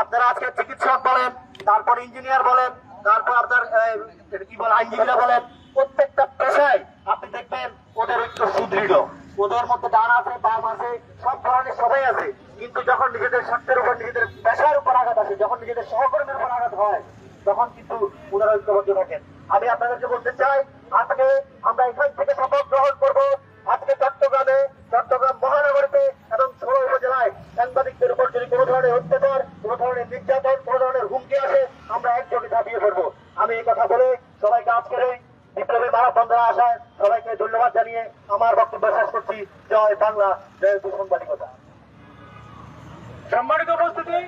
আপনারা আজকে চিকিৎসক বলেন, তারপর ইঞ্জিনিয়ার বলেন, তারপর আপনার কি বলে আইনজীবীরা বলেন, প্রত্যেকটা পেশায় আপনি দেখবেন ওদের ঐক্য সুদৃঢ়, ওদের মধ্যে ডান আছে, বাম আছে, সব ধরনের সবাই আছে। কিন্তু যখন নিজেদের স্বার্থের উপর, নিজেদের পেশার উপর আঘাত আসে, যখন নিজেদের সহকর্মীর উপর আঘাত হয়, তখন কিন্তু ওনারা ঐক্যবদ্ধ থাকেন। আমি আপনাদেরকে বলতে চাই, আজকে আমরা এখান থেকে শপথ গ্রহণ করবো, আজকে চট্টগ্রাম মহানগরীতে এবং 16 উপজেলায় সাংবাদিকদের উপর যদি কোনো ধরনের অত্যাচার, কোনো ধরনের নির্যাতন, কোনো ধরনের হুমকি আসে, আমরা একযোগে ঝাঁপিয়ে পড়বো। আমি এই কথা বলে সবাইকে আজকের এই বিপ্লবী মানববন্ধনে আসায় সবাইকে ধন্যবাদ জানিয়ে আমার বক্তব্য শেষ করছি। জয় বাংলা, জয় সাংবাদিকতা। সম্মানিত উপস্থিতি,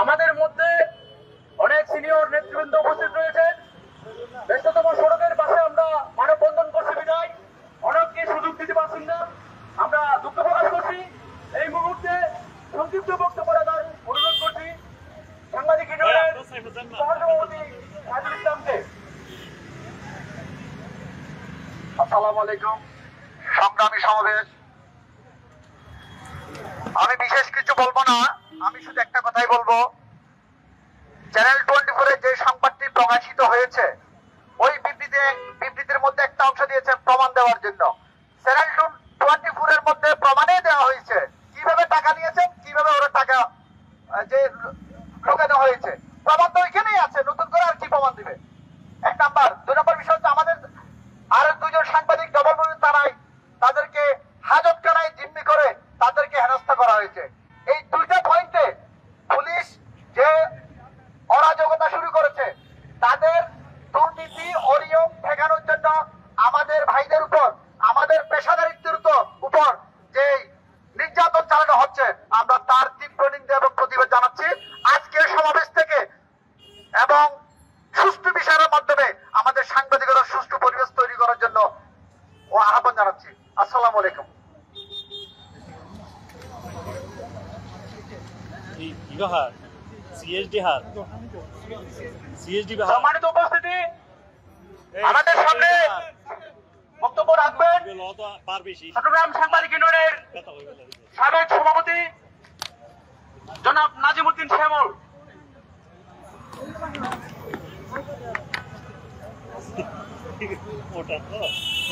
আমাদের মধ্যে অনেক সিনিয়র নেতৃবৃন্দ উপস্থিত রয়েছেন। ব্যস্ততম সড়কের পাশে আমরা আসসালামু আলাইকুম। সংগ্রামী সমাবেশ, আমি বিশেষ কিছু বলবো না, আমি শুধু একটা কথাই বলবো। চ্যানেল 24 এ যে সংবাদটি প্রকাশিত হয়েছে, ওই বিবৃতির মধ্যে একটা অংশ দিয়েছে প্রমাণ দেওয়ার জন্য। চ্যানেল 24 এর মধ্যে প্রমাণে দেওয়া হয়েছে কিভাবে টাকা নিয়েছেন, কিভাবে ওরা টাকা যে ঢোকানো হয়েছে। প্রমাণ তো ওইখানেই আছে, নতুন করে আর কি প্রমাণ দিবে? এক নাম্বার। দুই নম্বর বিষয় হচ্ছে আমাদের আরো দুজন সাংবাদিক ডবলমুরি থানায় তাদেরকে হাজতখানায় জিম্মি করে তাদেরকে হেনস্থা করা হয়েছে। এই দুইটা পয়েন্টে পুলিশ যে অরাজকতা শুরু করেছে, তাদের দুর্নীতি অনিয়ম ঠেকানোর জন্য আমাদের ভাইদের উপর, আমাদের পেশাদারিত্বের উপর যে নির্যাতন চালানো হচ্ছে, আমরা তার তীব্র নিন্দা এবং প্রতিবাদ জানাচ্ছি আজকের সমাবেশ থেকে, এবং সুষ্ঠু বিচারের মাধ্যমে আমাদের সাংবাদিকতার সুষ্ঠু পরিবেশ তৈরি করার জন্য আহ্বান জানাচ্ছি। আসসালামু আলাইকুম। সম্মানিত উপস্থিতি, আমাদের সামনে বক্তব্য রাখবেন চট্টগ্রাম সাংবাদিক ইউনিয়নের সাবেক সভাপতি জনাব নাজিমউদ্দিন শ্যামল।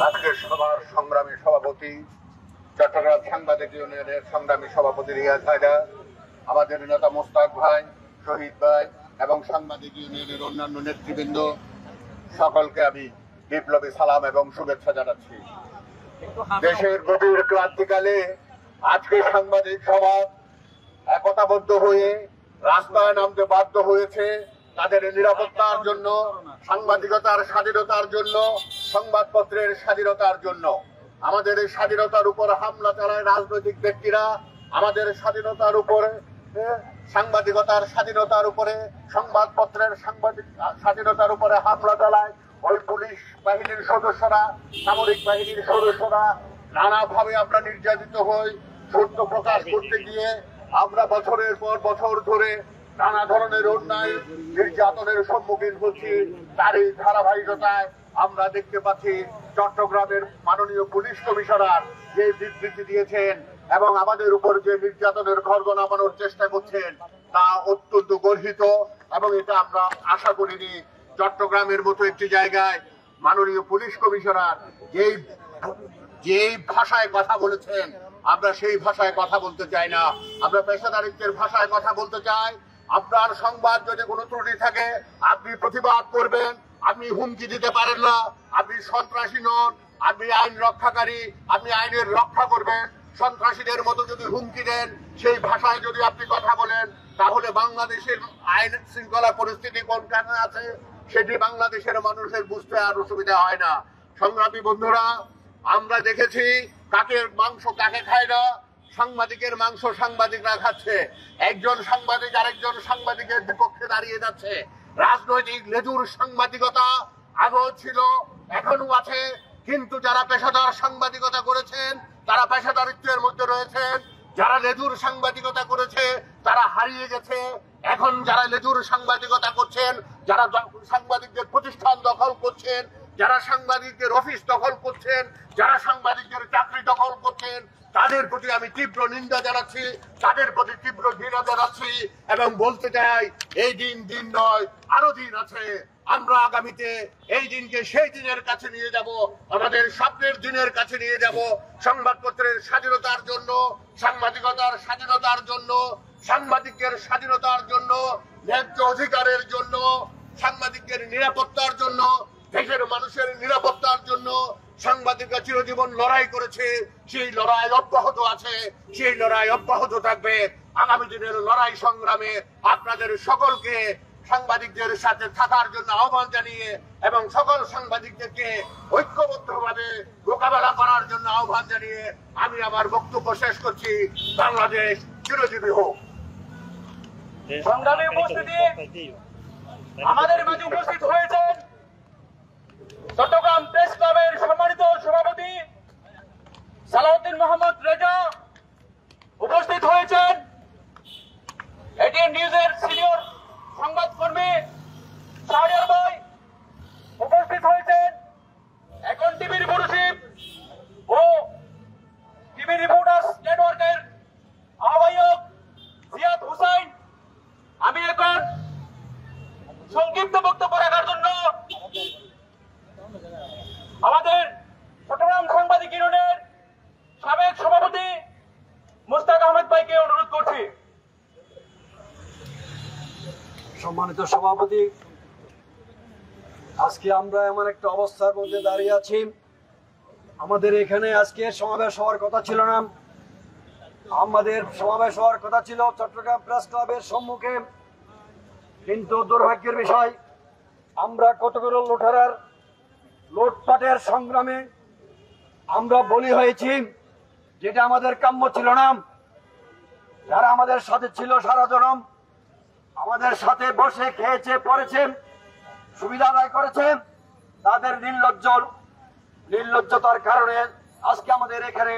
আজকের সভার সংগ্রামী সভাপতি, চট্টগ্রাম সাংবাদিক ইউনিয়নের সংগ্রামী সভাপতি রিয়াজ হায়দার, আমাদের নেতা মোস্তাক ভাই, শহীদ ভাই এবং সাংবাদিক ইউনিয়নের অন্যান্য নেতৃবৃন্দ, সকলকে আমি বিপ্লবী সালাম এবং শুভেচ্ছা জানাচ্ছি। দেশের গভীর ক্রান্তিকালে আজকে সাংবাদিক সমাজ একতাবদ্ধ হয়ে রাস্তায় নামতে বাধ্য হয়েছে তাদের নিরাপত্তার জন্য, সাংবাদিকতার স্বাধীনতার জন্য, সংবাদপত্রের স্বাধীনতার জন্য। আমাদের এই স্বাধীনতার উপর হামলা চালায় রাজনৈতিক ব্যক্তিরা, আমাদের স্বাধীনতার উপরে, সাংবাদিকতার স্বাধীনতার উপরে, সংবাদপত্রের স্বাধীনতার উপরে হামলা চালায় ওই পুলিশ বাহিনীর সদস্যরা, সামরিক বাহিনীর সদস্যরা। নানাভাবে আমরা নির্যাতিত হই। সত্য প্রকাশ করতে গিয়ে আমরা বছরের পর বছর ধরে নানা ধরনের অন্যায় নির্যাতনের সম্মুখীন হচ্ছি। তারই ধারাবাহিকতায় আমরা দেখতে পাচ্ছি চট্টগ্রামের মাননীয় পুলিশ কমিশনার যে বিবৃতি দিয়েছেন এবং আমাদের উপর যে নির্যাতনের খড়গ নামানোর চেষ্টা করছেন, তা অত্যন্ত গর্হিত এবং এটা আমরা আশা করিনি। চট্টগ্রামের মতো একটি জায়গায় মাননীয় পুলিশ কমিশনার যেই ভাষায় কথা বলেছেন, আমরা সেই ভাষায় কথা বলতে চাই না। আমরা পেশাদারিত্বের ভাষায় কথা বলতে চাই। আপনার সংবাদ যদি কোনো ত্রুটি থাকে, আপনি প্রতিবাদ করবেন। আপনি হুমকি দিতে পারেন না, আপনি সন্ত্রাসী নন, আপনি আইন রক্ষাকারী, আপনি আইনের রক্ষা করবেন। সন্ত্রাসীদের মতো যদি হুমকি দেন, সেই ভাষায় যদি আপনি কথা বলেন, তাহলে বাংলাদেশের আইন শৃঙ্খলা পরিস্থিতি কোনখানে আছে সেটি বাংলাদেশের মানুষের বুঝতে আর অসুবিধা হয় না। সংগ্রামী বন্ধুরা, আমরা দেখেছি কাকের মাংস কাকে খায় না, সাংবাদিকের মাংস সাংবাদিকরা খাচ্ছে। একজন সাংবাদিক আরেকজন সাংবাদিকের বিপক্ষে দাঁড়িয়ে যাচ্ছে। রাজনৈতিক লেজুর সাংবাদিকতা আগেও ছিল, এখনো আছে, কিন্তু যারা পেশাদার সাংবাদিকতা করেছেন তারা পেশাদারিত্বের মধ্যে রয়েছেন। যারা লেজুর সাংবাদিকতা করেছে তারা হারিয়ে গেছে। এখন যারা লেজুর সাংবাদিকতা করছেন, যারা সাংবাদিকদের প্রতিষ্ঠান দখল করছেন, যারা সাংবাদিকদের অফিস দখল করছেন, যারা সাংবাদিকদের চাকরি দখল করছেন, তাদের প্রতি আমি তীব্র নিন্দা জানাচ্ছি, তাদের প্রতি তীব্র ঘৃণা জানাচ্ছি এবং বলতে চাই এই দিন নয়, আরো দিন আছে। আমরা আগামীতে এই দিনকে সেই দিনের কাছে নিয়ে যাব, আমাদের স্বপ্নের দিনের কাছে নিয়ে যাব। সংবাদপত্রের স্বাধীনতার জন্য, সাংবাদিকতার স্বাধীনতার জন্য, সাংবাদিকের স্বাধীনতার জন্য, ন্যায্য অধিকারের জন্য, সাংবাদিকের নিরাপত্তার জন্য, দেশের মানুষের নিরাপত্তার জন্য সাংবাদিকরা চিরজীবন লড়াই করেছে। সেই লড়াই অব্যাহত আছে, সেই লড়াই অব্যাহত থাকবে। আগামী দিনের লড়াই সংগ্রামে আপনাদের সকলকে সাংবাদিকদের সাথে থাকার জন্য আহ্বান জানিয়ে এবং সকল সাংবাদিকদেরকে ঐক্যবদ্ধভাবে মোকাবেলা করার জন্য আহ্বান জানিয়ে আমি আমার বক্তব্য শেষ করছি। বাংলাদেশ চিরজীবী হোক। সংগ্রামী উপস্থিতি, আমাদের মাঝে উপস্থিত হয়েছেন চট্টগ্রাম প্রেস ক্লাবের সম্মানিত সভাপতি সালাউদ্দিন মোহাম্মদ রেজা, উপস্থিত হয়েছেন এটিএন নিউজের সিনিয়র সংবাদকর্মী শাহরিয়ার ভাই, উপস্থিত হয়েছেন এখন টিভির মুরশিদ সম্মানিত সভাপতি, আজকে আমরা এমন একটা অবস্থার মধ্যে দাঁড়িয়ে আছি, আমাদের এখানে আজকে সমাবেশ হওয়ার কথা ছিল না। আমাদের সমাবেশ হওয়ার কথা ছিল চট্টগ্রাম প্রেস ক্লাবের সম্মুখে, কিন্তু দুর্ভাগ্যের বিষয় আমরা কতগুলো লুটপাটের সংগ্রামে আমরা বলি হয়েছি, যেটা আমাদের কাম্য ছিল না। যারা আমাদের সাথে ছিল সারা জনম, আমাদের সাথে বসে খেয়েছে পড়েছে, সুবিধা আদায় করেছে, তাদের নির্লজ্জতার কারণে আজকে আমাদের এখানে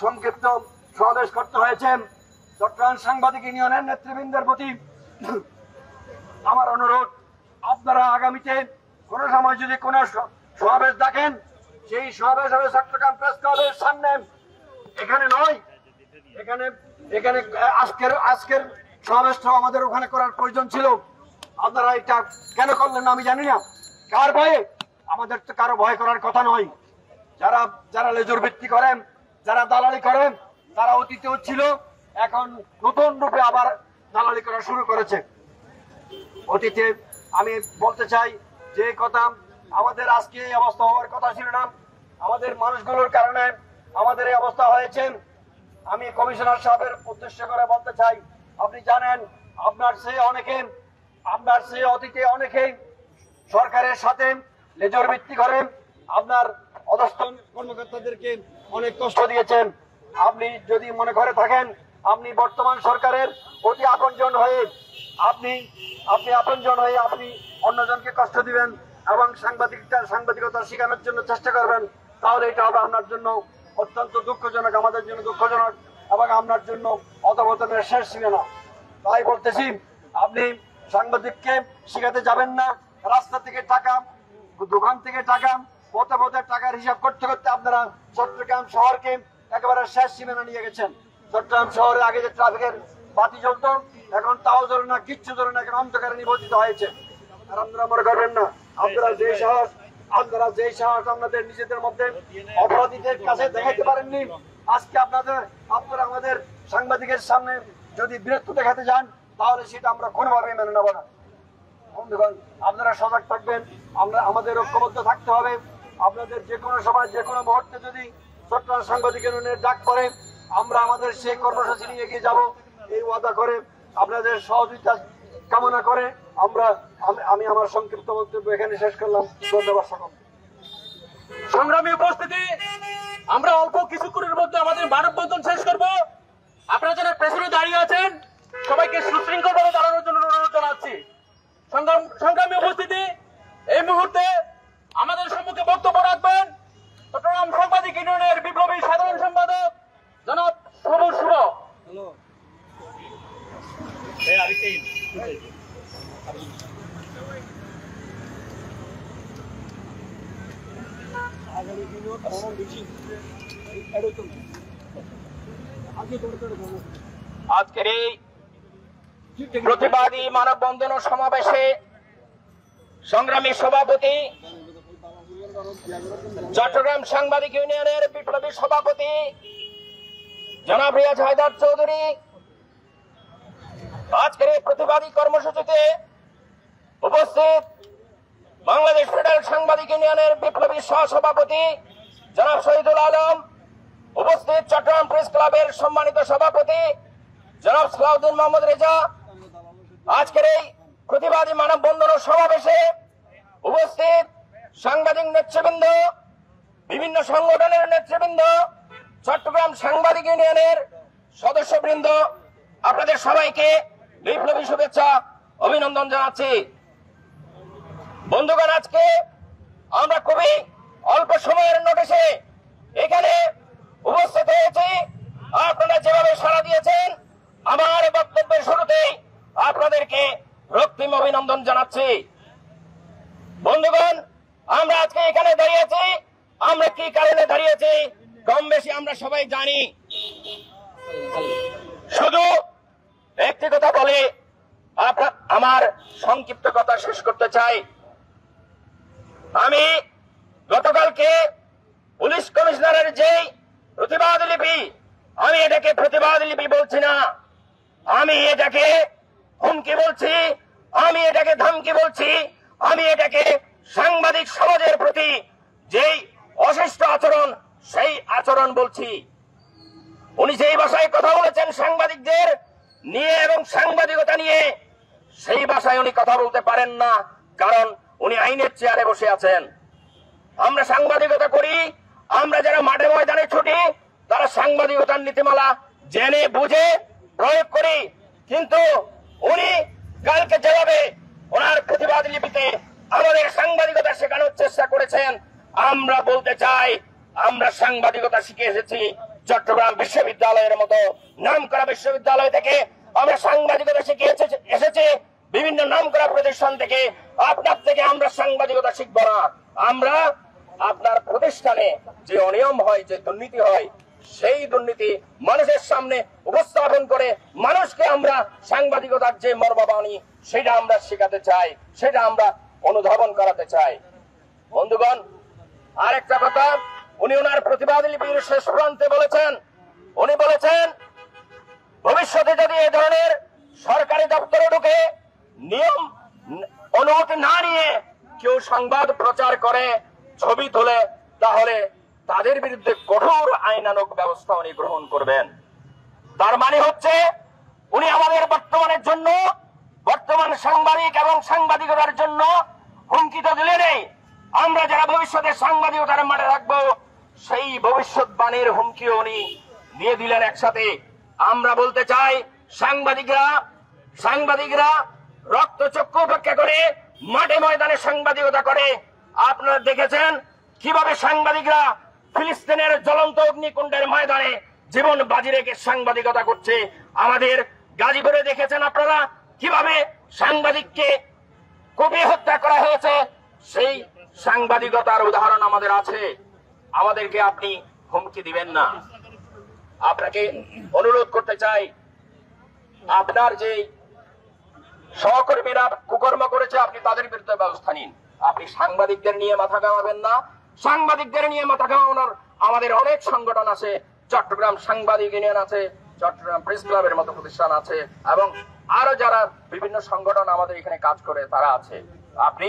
সংক্ষিপ্ত সমাবেশ করতে হয়েছে। চট্টগ্রাম সাংবাদিক ইউনিয়নের নেতৃবৃন্দের প্রতি আমার অনুরোধ, আপনারা আগামীতে কোন সময় যদি কোন সমাবেশ ডাকেন, সেই সমাবেশ হবে চট্টগ্রাম প্রেস ক্লাবের সামনে, এখানে নয়। এখানে আজকের সমাবেশটাও আমাদের ওখানে করার প্রয়োজন ছিল। আপনারা এটা কেন করলেন না আমি জানি না। কার ভয়ে? আমাদের তো কারো ভয় করার কথা নয়। যারা লেজুর ভিত্তি করেন, যারা দালালি করেন, তারা অতীতেও ছিল, এখন নতুন রূপে আবার দালালি করা শুরু করেছে। অতীতে আমি বলতে চাই যে কথা, আমাদের আজকে এই অবস্থা হওয়ার কথা ছিল না। আমাদের মানুষগুলোর কারণে আমাদের এই অবস্থা হয়েছে। আমি কমিশনার সাহেবের উদ্দেশ্য করে বলতে চাই, আপনি জানেন আপনার চেয়ে অতীতে অনেকেই সরকারের সাথে লেজর ভিত্তি করেন, আপনার অধস্তন কর্মকর্তাদেরকে অনেক কষ্ট দিয়েছেন। আপনি যদি মনে করে থাকেন আপনি বর্তমান সরকারের অতি আপনজন হয়ে আপনি অন্যজনকে কষ্ট দিবেন এবং সাংবাদিকতা শেখানোর জন্য চেষ্টা করবেন, তাহলে এটা হবে আপনার জন্য অত্যন্ত দুঃখজনক, আমাদের জন্য দুঃখজনক এবং আপনার জন্য অধঃপতনের শেষ সীমানা। তাই বলতেছি, আপনি সাংবাদিককে শিখাতে যাবেন না। রাস্তা থেকে টাকা, দোকান থেকে টাকা, পথে পথে টাকার হিসাব করতে করতে আপনারা চট্টগ্রাম শহরকে একেবারে শেষ সীমানা নিয়ে গেছেন। চট্টগ্রাম শহরে আগে যে ট্রাফিকের বাতি জ্বলত, এখন তাও জ্বলে না, কিচ্ছু জ্বলে না, এখন অন্ধকারে নিবন্ধিত হয়েছে। আর আপনারা মনে করবেন না, আপনারা যে সাহস আপনাদের নিজেদের মধ্যে অপরাধীদের কাছে দেখাতে পারেননি, আজকে আপনারা আমাদের সাংবাদিকের সামনে যদি বীরত্ব দেখাতে যান, তাহলে সেটা আমরা কোনোভাবেই মেনে নেব না। বন্ধুগণ, আপনারা সজাগ থাকবেন, আমাদের ঐক্যবদ্ধ থাকতে হবে। আপনাদের যে কোনো সময় যে কোনো মুহূর্তে যদি চট্টগ্রাম সাংবাদিক ইউনিয়নের ডাক পড়ে, আমরা আমাদের সেই কর্মসূচি নিয়ে এগিয়ে যাব, এই ওয়াদা করে আপনাদের সহযোগিতা কামনা করে আমি আমার সংক্ষিপ্ত বক্তব্য এখানে শেষ করলাম। ধন্যবাদ সকল। সংগ্রামী উপস্থিতি, আমরা অল্প কিছুক্ষণের মধ্যে আমাদের মানববন্ধন শেষ করব। আপনারা যারা পেছনে দাঁড়িয়ে আছেন, সবাইকে সুশৃঙ্খল ভাবে দাঁড়ানোর জন্য অনুরোধ জানাচ্ছি। সংগ্রামী উপস্থিতি, এই মুহূর্তে আমাদের সম্মুখে বক্তব্য রাখবেন চট্টগ্রাম সাংবাদিক ইউনিয়নের বিপ্লবী সাধারণ সম্পাদক জনাব সবুজ শুভ। আজকের এই প্রতিবাদী মানববন্ধন ও সমাবেশে সংগ্রামী সভাপতি, চট্টগ্রাম সাংবাদিক ইউনিয়নের বিপ্লবী সভাপতি জনাব রিয়াজ হায়দার চৌধুরী, আজকের এই প্রতিবাদী কর্মসূচিতে উপস্থিত বাংলাদেশ ফেডারেল সাংবাদিক ইউনিয়নের বিপ্লবী সহসভাপতি জনাব শহীদুল আলম, উপস্থিত চট্টগ্রাম প্রেস ক্লাবের সম্মানিত সভাপতি জনাব সালাউদ্দিন মোহাম্মদ রেজা, আজকের এই প্রতিবাদী মানববন্ধন সমাবেশে উপস্থিত সাংবাদিক নেতৃবৃন্দ, বিভিন্ন সংগঠনের নেতৃবৃন্দ, চট্টগ্রাম সাংবাদিক ইউনিয়নের সদস্যবৃন্দ, আপনাদের সবাইকে বিপ্লবী শুভেচ্ছা অভিনন্দন জানাচ্ছি। বন্ধুগণ, আজকে আমরা খুবই অল্প সময়ের নোটিশে এখানে উপস্থিত হয়েছি। আপনারা যেভাবে সাড়া দিয়েছেন, আমার বক্তব্যের শুরুতেই আপনাদেরকে রক্তিম অভিনন্দন জানাচ্ছি। বন্ধুগণ, আমরা আজকে এখানে দাঁড়িয়েছি, আমরা কি কারণে দাঁড়িয়েছি কম বেশি আমরা সবাই জানি। শুধু একটি কথা বলে আমার সংক্ষিপ্ত কথা শেষ করতে চাই। আমি গতকালকে পুলিশ কমিশনারের যে প্রতিবাদ লিপি, আমি এটাকে প্রতিবাদ লিপি বলছি না, আমি এটাকে হুমকি বলছি, আমি এটাকে ধামকি বলছি, আমি এটাকে সাংবাদিক সমাজের প্রতি যেই অশিষ্ট আচরণ, সেই আচরণ বলছি। উনি যেই ভাষায় কথা বলেছেন সাংবাদিকদের নিয়ে এবং সাংবাদিকতা নিয়ে, সেই ভাষায় উনি কথা বলতে পারেন না, কারণ উনি আইনের চেয়ারে বসে আছেন। আমরা সাংবাদিকতা করি, আমরা যারা মাঠে ময়দানে ছুটি, তারা সাংবাদিকতার নীতিমালা জেনে বুঝে প্রয়োগ করি। কিন্তু উনি কালকে যেভাবে ওনার প্রতিবাদ লিপিতে আমাদের সাংবাদিকতা শেখানোর চেষ্টা করেছেন, আমরা বলতে চাই আমরা সাংবাদিকতা শিখে এসেছি চট্টগ্রাম বিশ্ববিদ্যালয়ের মতো নামকরা বিশ্ববিদ্যালয় থেকে। আমরা সাংবাদিকতা শিখে এসেছি বিভিন্ন নামকরা প্রতিষ্ঠান থেকে। আপনার থেকে আমরা সাংবাদিকতা শিখব না। আমরা আপনার প্রতিষ্ঠানে যে অনিয়ম হয়, যে দুর্নীতি হয়, সেই দুর্নীতি মানুষের সামনে উপস্থাপন করে মানুষকে আমরা সাংবাদিকতার যে মর্মবাণী, সেটা আমরা শেখাতে চাই, সেটা আমরা অনুধাবন করাতে চাই। বন্ধুগণ, আর একটা কথা উনি ওনার প্রতিবাদ লিপির শেষ প্রান্তে বলেছেন, উনি বলেছেন ভবিষ্যতে যদি এ ধরনের সরকারি দপ্তরে ঢুকে নিয়ম অনুমতি না নিয়ে কেউ সংবাদ প্রচার করে, ছবি তোলে, তাহলে তাদের বিরুদ্ধে কঠোর আইনানুগ ব্যবস্থা উনি গ্রহণ করবেন। তার মানে হচ্ছে উনি আমাদের বর্তমানের জন্য, বর্তমান সাংবাদিক এবং সাংবাদিকতার জন্য হুমকি তো দিলে নেই, আমরা যারা ভবিষ্যতে সাংবাদিকতার মাঠে থাকবো সেই ভবিষ্যৎবাণীর হুমকিও উনি দিয়ে দিলেন একসাথে। আমরা বলতে চাই সাংবাদিকরা রক্তচক্ষু উপেক্ষা করে মাঠে ময়দানে সাংবাদিকতা করে। আপনারা দেখেছেন কিভাবে সাংবাদিকরা ফিলিস্তিনের জ্বলন্ত অগ্নিকুণ্ডের ময়দানে জীবন বাজি রেখে সাংবাদিকতা করছে। আমাদের গাজীপুরে দেখেছেন আপনারা কিভাবে সাংবাদিককে কুপিয়ে হত্যা করা হয়েছে। সেই সাংবাদিকতার উদাহরণ আমাদের আছে। আমাদেরকে আপনি হুমকি দিবেন না। আপনাকে অনুরোধ করতে চাই, আপনার যে সহকর্মীরা কুকর্ম করেছে আপনি তাদের বিরুদ্ধে ব্যবস্থা নিন। আপনি সাংবাদিকদের নিয়ে মাথা ঘামাবেন না। সাংবাদিকদের নিয়ে মাথা ঘামানোর আমাদের অনেক সংগঠন আছে, চট্টগ্রাম সাংবাদিক ইউনিয়ন আছে, চট্টগ্রাম প্রেস ক্লাবের মতো প্রতিষ্ঠান আছে, এবং আরো যারা বিভিন্ন সংগঠন আমাদের এখানে কাজ করে তারা আছে। আপনি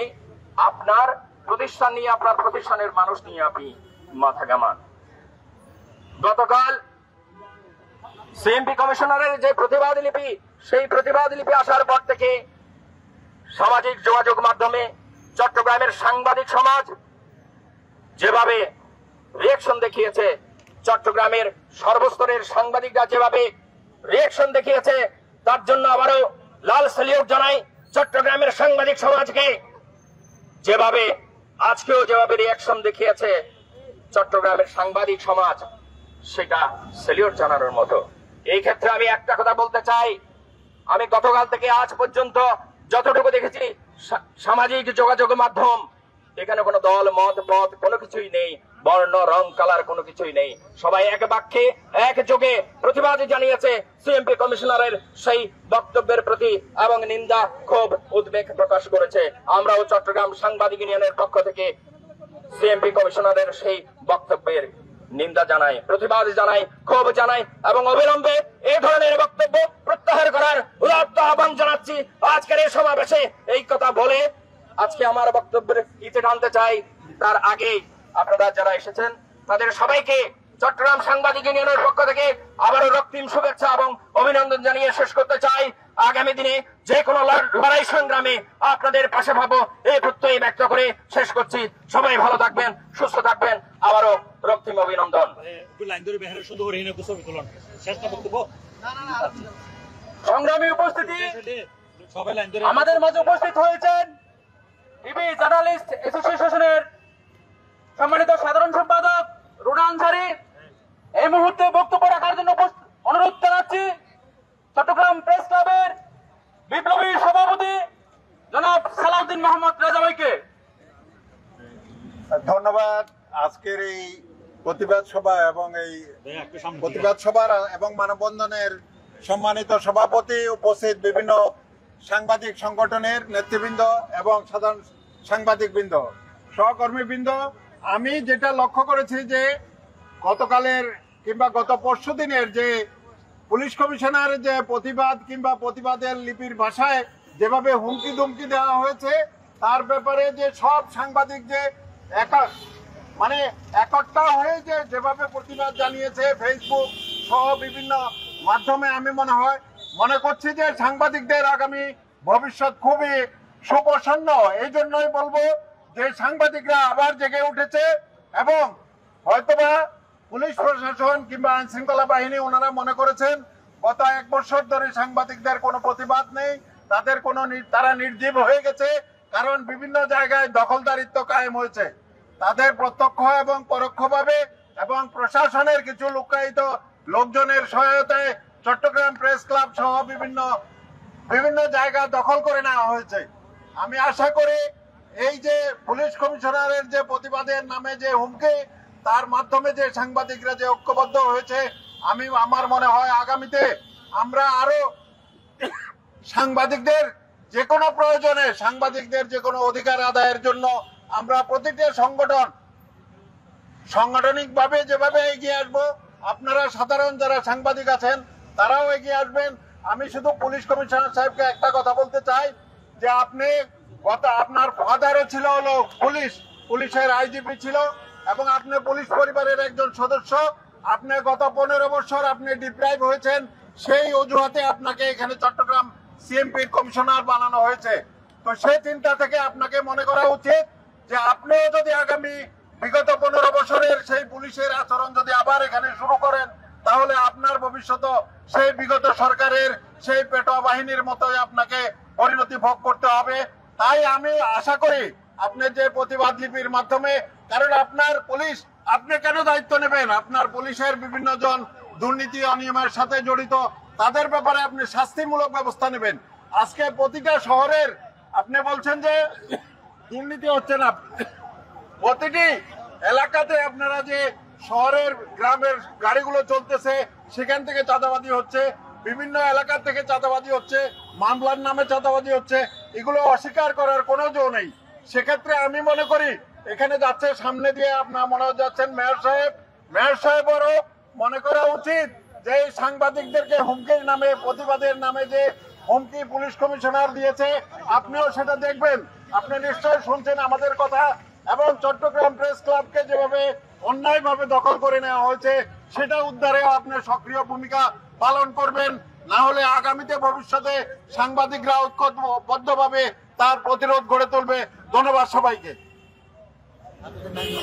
আপনার প্রতিষ্ঠান নিয়ে, আপনার প্রতিষ্ঠানের মানুষ নিয়ে আপনি মাথা ঘামান। গতকাল সিএমপি কমিশনারের যে প্রতিবাদ লিপি, সেই প্রতিবাদ লিপি আসার পর থেকে সামাজিক যোগাযোগ মাধ্যমে চট্টগ্রামের সাংবাদিক সমাজ যেভাবে রিয়েকশন দেখিয়েছে, চট্টগ্রামের সর্বস্তরের সাংবাদিকরা যেভাবে রিয়েকশন দেখিয়েছে, তার জন্য আবারও লাল সেলিউট জানাই চট্টগ্রামের সাংবাদিক সমাজকে। যেভাবে আজকেও যেভাবে রিয়েকশন দেখিয়েছে চট্টগ্রামের সাংবাদিক সমাজ, সেটা সেলিউট জানানোর মতো। এই ক্ষেত্রে আমি একটা কথা বলতে চাই, আমি গতকাল থেকে আজ পর্যন্ত যতটুকু দেখেছি সামাজিক যোগাযোগ মাধ্যম, এখানে কোনো দল মত পথ কোনো কিছুই নেই, বর্ণ রং কালার কোনো কিছুই নেই। সবাই এক বাক্যে একযোগে প্রতিবাদ জানিয়েছে সিএমপি কমিশনারের সেই বক্তব্যের প্রতি এবং নিন্দা, ক্ষোভ, উদ্বেগ প্রকাশ করেছে। আমরাও চট্টগ্রাম সাংবাদিক ইউনিয়নের পক্ষ থেকে সিএমপি কমিশনারের সেই বক্তব্যের নিন্দা জানাই, প্রতিবাদ জানাই, ক্ষোভ জানাই এবং অবিলম্বে এই ধরনের বক্তব্য প্রত্যাহার করার উদাত্ত আহ্বান জানাচ্ছি। আজকের এই সমাবেশে এই কথা বলে আজকে আমার বক্তব্যের ইতি টানতে চাই। তার আগে আপনারা যারা এসেছেন তাদের সবাইকে চট্টগ্রাম সাংবাদিক ইউনিয়নের পক্ষ থেকে আবারও রক্তিম শুভেচ্ছা এবং অভিনন্দন জানিয়ে শেষ করতে চাই। আগামী দিনে যে কোনো লড়াই সংগ্রামে আপনাদের পাশে পাবো এই প্রত্যয় ব্যক্ত করে শেষ করছি। সবাই ভালো থাকবেন, সুস্থ থাকবেন। আবারও রক্তিম অভিনন্দন। সংগ্রামী উপস্থিতি, আমাদের মাঝে উপস্থিত হয়েছেন টিভি জার্নালিস্ট অ্যাসোসিয়েশনের সম্মানিত সাধারণ সম্পাদক রুনা আনসারী। এই মুহূর্তে বক্তব্য রাখার জন্য অনুরোধ জানাচ্ছি চট্টগ্রাম প্রেস ক্লাবের বিপ্লবী সভাপতি জনাব সালাউদ্দিন মোহাম্মদ রেজা ভাইকে। ধন্যবাদ। আজকের এই প্রতিবাদ সভা এবং এই প্রতিবাদ সভার এবং মানববন্ধনের সম্মানিত সভাপতি, উপস্থিত বিভিন্ন সাংবাদিক সংগঠনের নেতৃবৃন্দ এবং সাধারণ সাংবাদিকবৃন্দ, সহকর্মীবৃন্দ, আমি যেটা লক্ষ্য করেছি যে গতকালের কিংবা গত পরশু দিনের যে পুলিশ কমিশনার যে প্রতিবাদ কিংবা প্রতিবাদের লিপির ভাষায় যেভাবে হুমকি দুমকি দেওয়া হয়েছে তার ব্যাপারে যে সব সাংবাদিক যে একটা হয়ে যেভাবে প্রতিবাদ জানিয়েছে ফেসবুক সহ বিভিন্ন মাধ্যমে, আমি মনে করছি যে সাংবাদিকদের আগামী ভবিষ্যৎ খুবই সুপ্রসন্ন। এই জন্যই বলবো যে সাংবাদিকরা আবার জেগে উঠেছে এবং হয়তোবা পুলিশ প্রশাসন কিংবা আইন শৃঙ্খলা বাহিনী ওনারা মনে করেছেন গত 1 বছর ধরে সাংবাদিকদের কোনো প্রতিবাদ নেই, তারা নির্জীব হয়ে গেছে, কারণ বিভিন্ন জায়গায় দখলদারিত্ব কায়েম হয়েছে। তাদের প্রত্যক্ষ এবং পরোক্ষভাবে এবং প্রশাসনের কিছু লুকায়িত লোকজনের সহায়তায় চট্টগ্রাম প্রেস ক্লাব সহ বিভিন্ন জায়গা দখল করে নেওয়া হয়েছে। আমি আশা করি এই যে পুলিশ কমিশনারের যে প্রতিবাদের নামে যে হুমকি, তার মাধ্যমে যে সাংবাদিকরা যে ঐক্যবদ্ধ হয়েছে, আমার মনে হয় আগামীতে আমরা আরো সাংবাদিকদের যে কোনো প্রয়োজনে, সাংবাদিকদের যে কোনো অধিকার আদায়ের জন্য আমরা প্রতিটা সাংগঠনিকভাবে যেভাবে এগিয়ে আসবো, আপনারা সাধারণ যারা সাংবাদিক আছেন তারাও এগিয়ে আসবেন। আমি শুধু পুলিশ কমিশনার সাহেবকে একটা কথা বলতে চাই যে আপনার ফাদারও ছিল হলো পুলিশের আইজিপি ছিল এবং আপনি পুলিশ পরিবারের একজন সদস্য। আপনি গত 15 বছর আপনি ডিপ্রাইভ হয়েছেন, সেই অজুহাতে আপনাকে এখানে চট্টগ্রাম সিএমপির কমিশনার বানানো হয়েছে। তো সেই চিন্তা থেকে আপনাকে মনে করা উচিত যে আপনিও যদি আগামী বিগত 15 বছরের সেই পুলিশের আচরণ যদি আবার এখানে শুরু করেন, তাহলে আপনার ভবিষ্যৎ সেই বিগত সরকারের সেই পেটোয়া বাহিনীর মতোই আপনাকে পরিণতি ভোগ করতে হবে। তাই আমি আশা করি আপনি যে প্রতিবাদ লিপির মাধ্যমে, কারণ আপনার পুলিশ, আপনি কেন দায়িত্ব নেবেন? আপনার পুলিশের বিভিন্ন জন দুর্নীতি অনিয়মের সাথে জড়িত, তাদের ব্যাপারে আপনি শাস্তিমূলক ব্যবস্থা নেবেন। আজকে প্রতিটা শহরের আপনি বলছেন যে দুর্নীতি হচ্ছে না, প্রতিটি এলাকাতে আপনারা যে শহরের গ্রামের গাড়িগুলো চলতেছে সেখান থেকে চাঁদাবাজি হচ্ছে, বিভিন্ন এলাকা থেকে চাঁদাবাজি হচ্ছে, মামলার নামে চাঁদাবাজি হচ্ছে, এগুলো অস্বীকার করার কোনো জো নেই। সেক্ষেত্রে আমি মনে করি এখানে যাচ্ছে সামনে দিয়ে আপনার মনে যাচ্ছেন মেয়র সাহেবেরও মনে করা উচিত যে এই সাংবাদিকদেরকে হুমকির নামে, প্রতিবাদের নামে যে হুমকি পুলিশ কমিশনার দিয়েছে, আপনিও সেটা দেখবেন। আপনি নিশ্চয় শুনছেন আমাদের কথা, এবং চট্টগ্রাম প্রেস ক্লাবকে যেভাবে অন্যায়ভাবে দখল করে নেওয়া হয়েছে সেটা উদ্ধারেও আপনি সক্রিয় ভূমিকা পালন করবেন। না হলে আগামীতে ভবিষ্যতে সাংবাদিকরা ঐক্যবদ্ধভাবে তার প্রতিরোধ গড়ে তুলবে। ধন্যবাদ সবাইকে।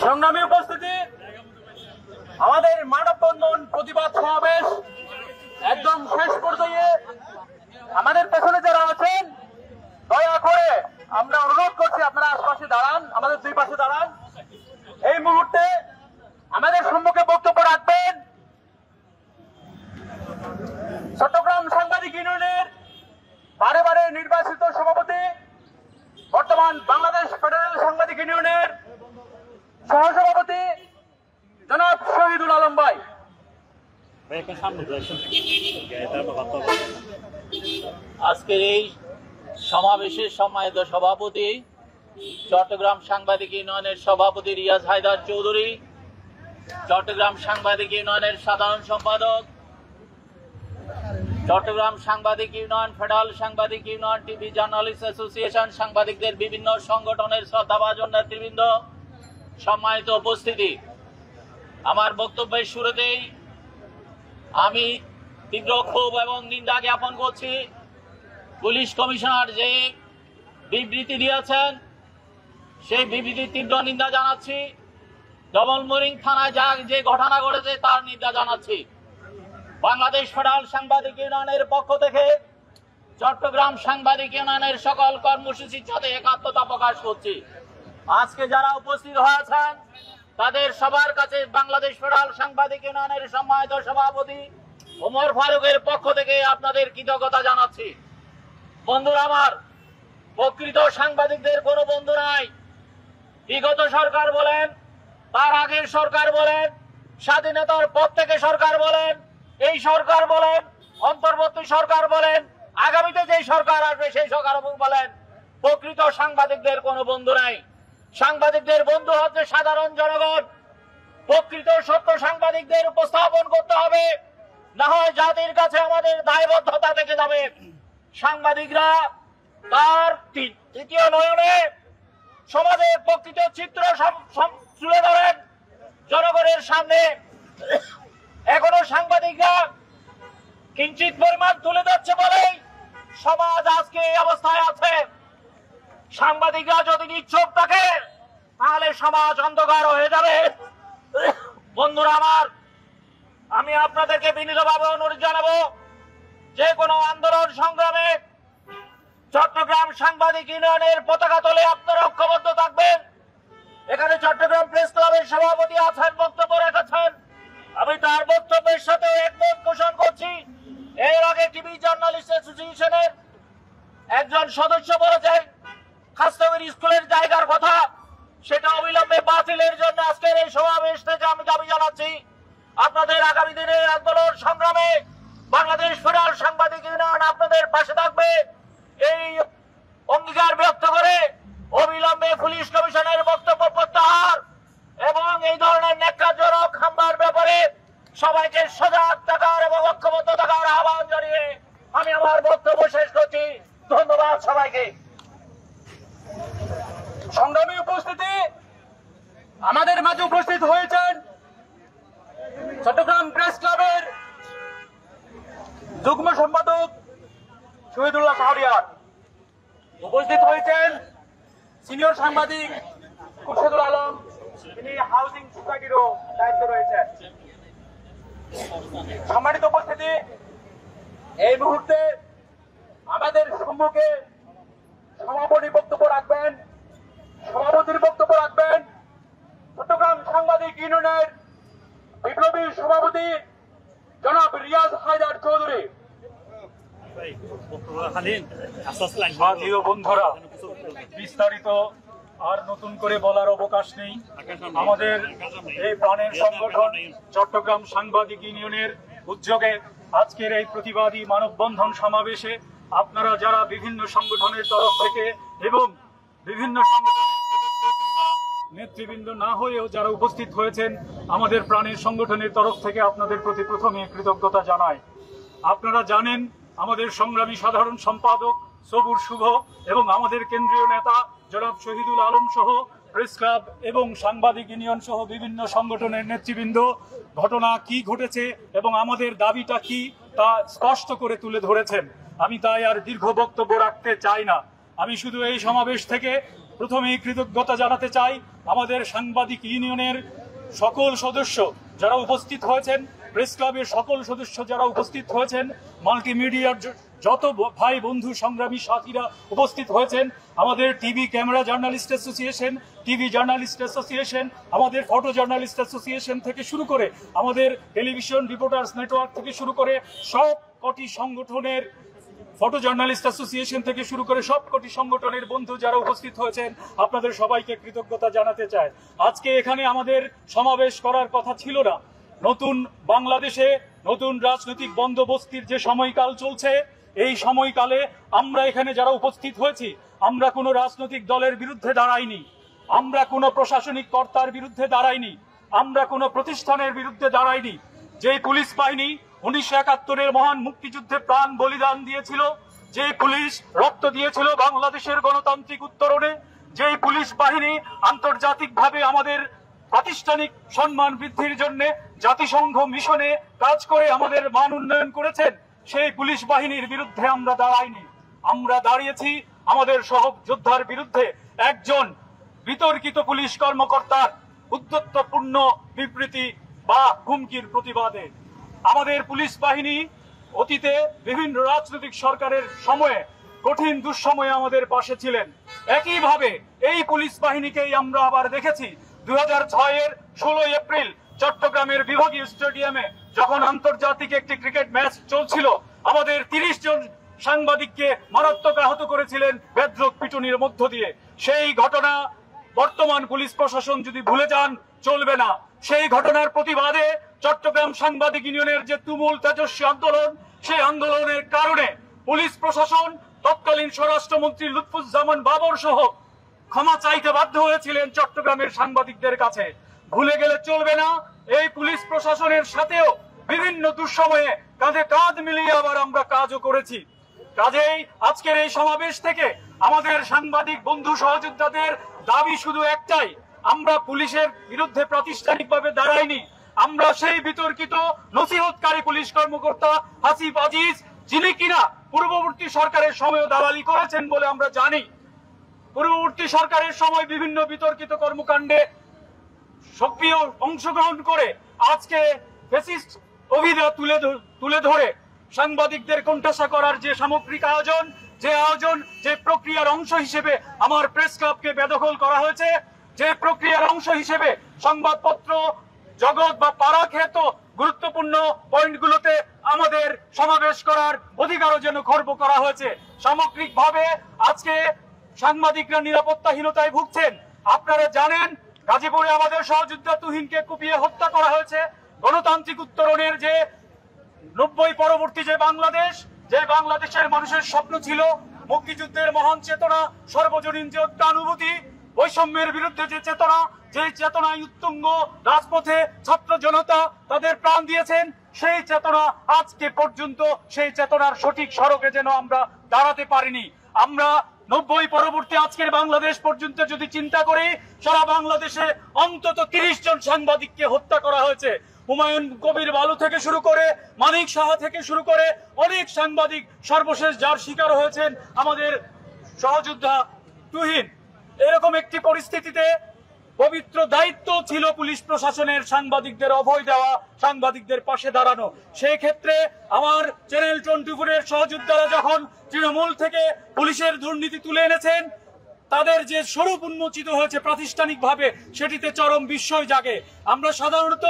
সংগ্রামী উপস্থিতি, আমাদের মানববন্ধন প্রতিবাদ সমাবেশ একদম শেষ পর্যায়ে। আমাদের পেছনে যারা আছেন দয়া করে আমরা অনুরোধ করছি আপনারা আশপাশে দাঁড়ান, আমাদের দুই পাশে দাঁড়ান। এই মুহূর্তে আমাদের সম্মুখে বক্তব্য রাখবেন চট্টগ্রাম সাংবাদিক ইউনিয়নের বারে নির্বাচিত সভাপতি, বর্তমান বাংলাদেশ ফেডারেল সাংবাদিক ইউনিয়নের সহসভাপতি জনাব শহীদুল আলম ভাই। আজকের এই সমাবেশের সম্মানিত সভাপতি, চট্টগ্রাম সাংবাদিক ইউনিয়নের সভাপতি রিয়াজ হায়দার চৌধুরী, চট্টগ্রাম সাংবাদিক ইউনিয়নের সাধারণ সম্পাদক, চট্টগ্রাম সাংবাদিক ইউনিয়ন, ফেডারেল সাংবাদিক ইউনিয়ন, টিভি জার্নালিস্ট অ্যাসোসিয়েশন, সাংবাদিকদের বিভিন্ন সংগঠনের শ্রদ্ধাভাজন নেতৃবৃন্দ, সম্মানিত উপস্থিতি, আমার বক্তব্যের শুরুতেই আমি তীব্র ক্ষোভ এবং নিন্দা জ্ঞাপন করছি। পুলিশ কমিশনার যে বিবৃতি দিয়েছেন সেই বিবৃতির তীব্র নিন্দা জানাচ্ছি। ডবলমুরিং থানায় যে ঘটনা ঘটেছে তার নিন্দা জানাচ্ছি। বাংলাদেশ ফেডারেল সাংবাদিক ইউনিয়নের পক্ষ থেকে চট্টগ্রাম সাংবাদিক ইউনিয়নের সকল কর্মসূচির সাথে একাত্মতা প্রকাশ করছি। আজকে যারা উপস্থিত হয়েছেন তাদের সবার কাছে বাংলাদেশ ফেডারেল সাংবাদিক ইউনিয়নের সম্মানিত সভাপতি ওমর ফারুকের পক্ষ থেকে আপনাদের কৃতজ্ঞতা জানাচ্ছি। বন্ধুরা আমার, প্রকৃত সাংবাদিকদের কোনো বন্ধু নাই। বিগত সরকার বলেন, তার আগের সরকার বলেন, স্বাধীনতার পর থেকে সরকার বলেন, এই সরকার বলেন, অন্তর্বর্তী সরকার বলেন, আগামীতে যে সরকার আসবে সেই সরকার বলেন, প্রকৃত সাংবাদিকদের কোনো বন্ধু নাই। সাংবাদিকদের বন্ধু হচ্ছে সাধারণ জনগণ। প্রকৃত সত্য সাংবাদিকদের উপস্থাপন করতে হবে, না হয় জাতির কাছে আমাদের দায়বদ্ধতা থেকে যাবে। সাংবাদিকরা তার তৃতীয় নয়নে সমাজের প্রকৃত চিত্র তুলে ধরেন জনগণের সামনে। এখনো সাংবাদিকরা কিঞ্চিত পরিমাণ তুলে ধরছে বলেই সমাজ আজকে এই অবস্থায় আছে। সাংবাদিকরা যদি নিশ্চুপ থাকে তাহলে সমাজ অন্ধকার হয়ে যাবে। বন্ধুরা আমার, আমি আপনাদেরকে বিনীতভাবে অনুরোধ জানাবো, যে কোনো আন্দোলন সংগ্রামে চট্টগ্রাম সাংবাদিক ইউনিয়নের পতাকা তলে আপনারা ঐক্যবদ্ধ থাকবেন। এখানে চট্টগ্রাম প্রেস ক্লাবের সভাপতি আছেন, বক্তব্য রেখেছেন, আমি তার বক্তব্যের সাথে একমত পোষণ করছি। এর আগে টিভি জার্নালিস্ট অ্যাসোসিয়েশনের একজন সদস্য বলেছেন খাস্তাগিরি স্কুলের জায়গার কথা, সেটা অবিলম্বে বাতিলের জন্য আজকের এই সমাবেশ থেকে আমি দাবি জানাচ্ছি। আপনাদের আগামী দিনের আন্দোলন সংগ্রামে বাংলাদেশ ফেডারেল সাংবাদিক ইউনিয়ন আপনাদের পাশে থাকবে, এই অঙ্গীকার ব্যক্ত করে অবিলম্বে পুলিশ কমিশনের বক্তব্য প্রত্যাহার এবং এই ধরনের ন্যাক্কারজনক হামলার ব্যাপারে সবাইকে সজাগ থাকার এবং ঐক্যবদ্ধ থাকার আহ্বান জানিয়ে আমি আমার বক্তব্য শেষ করছি। ধন্যবাদ সবাইকে। সংগ্রামী উপস্থিতি, আমাদের মাঝে উপস্থিত হয়েছেন চট্টগ্রাম প্রেস ক্লাবের যুগ্ম সম্পাদক শহীদুল্লাহ শাহরিয়ার, উপস্থিত হয়েছেন সিনিয়র সাংবাদিক খুরশেদুল আলম, তিনি হাউজিং সোসাইটিরও দায়িত্ব রয়েছেন। সম্মানিত উপস্থিতি, এই মুহূর্তে আমাদের সম্মুখে সভাপতির বক্তব্য রাখবেন চট্টগ্রাম সাংবাদিক ইউনিয়নের বিপ্লবী সভাপতি জনাব রিয়াজ হায়দার চৌধুরী। বন্ধুরা, বিস্তারিত আর নতুন করে বলার অবকাশ নেই। আমাদের এই প্রাণের সংগঠন চট্টগ্রাম সাংবাদিক ইউনিয়নের উদ্যোগে আজকের এই প্রতিবাদী মানববন্ধন সমাবেশে আপনারা যারা বিভিন্ন সংগঠনের তরফ থেকে এবং বিভিন্ন সংগঠনের সদস্য কিংবা নেতৃবৃন্দ না হয়েও যারা উপস্থিত হয়েছেন, আমাদের প্রাণের সংগঠনের তরফ থেকে আপনাদের প্রতি প্রথমে কৃতজ্ঞতা জানাই। আপনারা জানেন আমাদের সংগ্রামী সাধারণ সম্পাদক সবুর শুভ এবং আমাদের কেন্দ্রীয় নেতা জনাব শহীদুল আলম সহ প্রেস ক্লাব এবং সাংবাদিক ইউনিয়ন সহ বিভিন্ন সংগঠনের নেতৃবৃন্দ ঘটনা কি ঘটেছে এবং আমাদের দাবিটা কি তা স্পষ্ট করে তুলে ধরেছেন। আমি তাই আর দীর্ঘ বক্তব্য রাখতে চাই না। আমি শুধু এই সমাবেশ থেকে প্রথমেই কৃতজ্ঞতা জানাতে চাই আমাদের সাংবাদিক ইউনিয়নের সকল সদস্য যারা উপস্থিত হয়েছেন, প্রেস ক্লাবের সকল সদস্য যারা উপস্থিত হয়েছেন, মাল্টিমিডিয়ার যত ভাই বন্ধু সংগ্রামী সাথীরা উপস্থিত হয়েছেন, আমাদের TV camera journalist association, TV journalist association, আমাদের ফটো জার্নালিস্ট অ্যাসোসিয়েশন থেকে শুরু করে আমাদের টেলিভিশন রিপোর্টার্স নেটওয়ার্ক থেকে শুরু করে সব কটি সংগঠনের, ফটো জার্নালিস্ট অ্যাসোসিয়েশন থেকে শুরু করে সব কটি সংগঠনের বন্ধু যারা উপস্থিত হয়েছেন, আপনাদের সবাইকে কৃতজ্ঞতা জানাতে চাই। আজকে এখানে আমাদের সমাবেশ করার কথা ছিল না। নতুন বাংলাদেশে নতুন রাজনৈতিক বন্দোবস্তির যে সময়কাল চলছে, এই সময়কালে আমরা এখানে যারা উপস্থিত হয়েছি, আমরা কোনো রাজনৈতিক দলের বিরুদ্ধে দাঁড়াইনি, আমরা কোনো প্রশাসনিক কর্তার বিরুদ্ধে দাঁড়াইনি, আমরা কোনো প্রতিষ্ঠানের বিরুদ্ধে দাঁড়াইনি। যে পুলিশ বাহিনী 1971-এর মহান মুক্তিযুদ্ধে প্রাণ বলিদান দিয়েছিল, যে পুলিশ রক্ত দিয়েছিল বাংলাদেশের গণতান্ত্রিক উত্তরণে, যে পুলিশ বাহিনী আন্তর্জাতিকভাবে আমাদের প্রাতিষ্ঠানিক সম্মান বৃদ্ধির জন্য জাতিসংঘ মিশনে কাজ করে আমাদের মান উন্নয়ন করেছেন, সেই পুলিশ বাহিনীর বিরুদ্ধে আমরা দাঁড়াইনি। আমরা দাঁড়িয়েছি আমাদের সহযোদ্ধার বিরুদ্ধে, একজন বিতর্কিত পুলিশ কর্মকর্তার উদ্ধত্তপূর্ণ বিবৃতি বা হুমকির প্রতিবাদে। আমাদের পুলিশ বাহিনী অতীতে বিভিন্ন রাজনৈতিক সরকারের সময়ে কঠিন দুঃসময়ে আমাদের পাশে ছিলেন। একইভাবে এই পুলিশ বাহিনীকেই আমরা আবার দেখেছি 2006-এর 16 এপ্রিল চট্টগ্রামের বিভাগীয় স্টেডিয়ামে যখন আন্তর্জাতিক একটি ক্রিকেট ম্যাচ চলছিল, আমাদের 30 জন সাংবাদিককে মারাত্মক আহত করেছিলেন বেধড়ক পিটুনির মধ্য দিয়ে। সেই ঘটনা বর্তমান পুলিশ প্রশাসন যদি ভুলে যান চলবে না। সেই ঘটনার প্রতিবাদে চট্টগ্রাম সাংবাদিক ইউনিয়নের যে তুমুল তেজস্বী আন্দোলন, সেই আন্দোলনের কারণে পুলিশ প্রশাসন তৎকালীন স্বরাষ্ট্রমন্ত্রী লুৎফুজ্জামান বাবর সহ ক্ষমা চাইতে বাধ্য হয়েছিলেন চট্টগ্রামের সাংবাদিকদের কাছে। ভুলে গেলে চলবে না, এই পুলিশ প্রশাসনের সাথেও বিভিন্ন দুঃসময়ে কাঁধে কাঁধ মিলিয়ে আবার আমরা কাজও করেছি। কাজেই আজকের এই সমাবেশ থেকে আমাদের সাংবাদিক বন্ধু সহযোদ্ধাদের দাবি শুধু একটাই, আমরা পুলিশের বিরুদ্ধে প্রাতিষ্ঠানিকভাবে দাঁড়াইনি, আমরা সেই বিতর্কিত নসিহতকারী পুলিশ কর্মকর্তা হাসিব আজিজ, যিনি কিনা পূর্ববর্তী সরকারের সময় দালালি করেছেন বলে আমরা জানি, পূর্ববর্তী সরকারের সময় বিভিন্ন বিতর্কিত কর্মকাণ্ডে সক্রিয় অংশগ্রহণ করে আজকে ফ্যাসিস্ট অভিযোগ তুলে ধরে সাংবাদিকদের কোণঠাসা করার যে সামগ্রিক আয়োজন, যে প্রক্রিয়ার অংশ হিসেবে আমার প্রেস ক্লাবকে বেদখল করা হয়েছে, যে প্রক্রিয়ার অংশ হিসেবে সংবাদপত্র জগৎ বা পাড়া খ্যাত গুরুত্বপূর্ণ পয়েন্টগুলোতে আমাদের সমাবেশ করার অধিকারও যেন খর্ব করা হয়েছে। সামগ্রিকভাবে আজকে সাংবাদিকরা নিরাপত্তাহীনতায় ভুগছেন। আপনারা জানেন গাজীপুরে আমাদের সহযোদ্ধা তুহিনকে কুপিয়ে হত্যা করা হয়েছে। গণতান্ত্রিক উত্তরণের যে 90 পরবর্তী যে বাংলাদেশের মানুষের স্বপ্ন ছিল, মুক্তিযুদ্ধের মহান চেতনা, সর্বজনীন যে অত্যানুভূতি, বৈষম্যের বিরুদ্ধে যে চেতনায় উত্তুঙ্গ রাজপথে ছাত্র জনতা তাদের প্রাণ দিয়েছেন, সেই চেতনা আজকে পর্যন্ত সেই চেতনার সঠিক সড়কে যেন আমরা দাঁড়াতে পারিনি। আমরা 90 পরবর্তী আজকের বাংলাদেশ পর্যন্ত যদি চিন্তা করি, সারা বাংলাদেশে অন্তত 30 জন সাংবাদিককে হত্যা করা হয়েছে। হুমায়ুন কবির বালু থেকে শুরু করে মানিক সাহা থেকে শুরু করে অনেক সাংবাদিক, সর্বশেষ যার শিকার হয়েছেন আমাদের সহযোদ্ধা তুহিন। এরকম একটি পরিস্থিতিতে পবিত্র দায়িত্ব ছিল পুলিশ প্রশাসনের সাংবাদিকদের অভয় দেওয়া, সাংবাদিকদের পাশে দাঁড়ানো। সেই ক্ষেত্রে আমার চ্যানেল 24-এর সহযোদ্ধারা যখন তৃণমূল থেকে পুলিশের দুর্নীতি তুলে এনেছেন, তাদের যে স্বরূপ উন্মোচিত হয়েছে প্রাতিষ্ঠানিকভাবে, সেটিতে চরম বিস্ময় জাগে। আমরা সাধারণত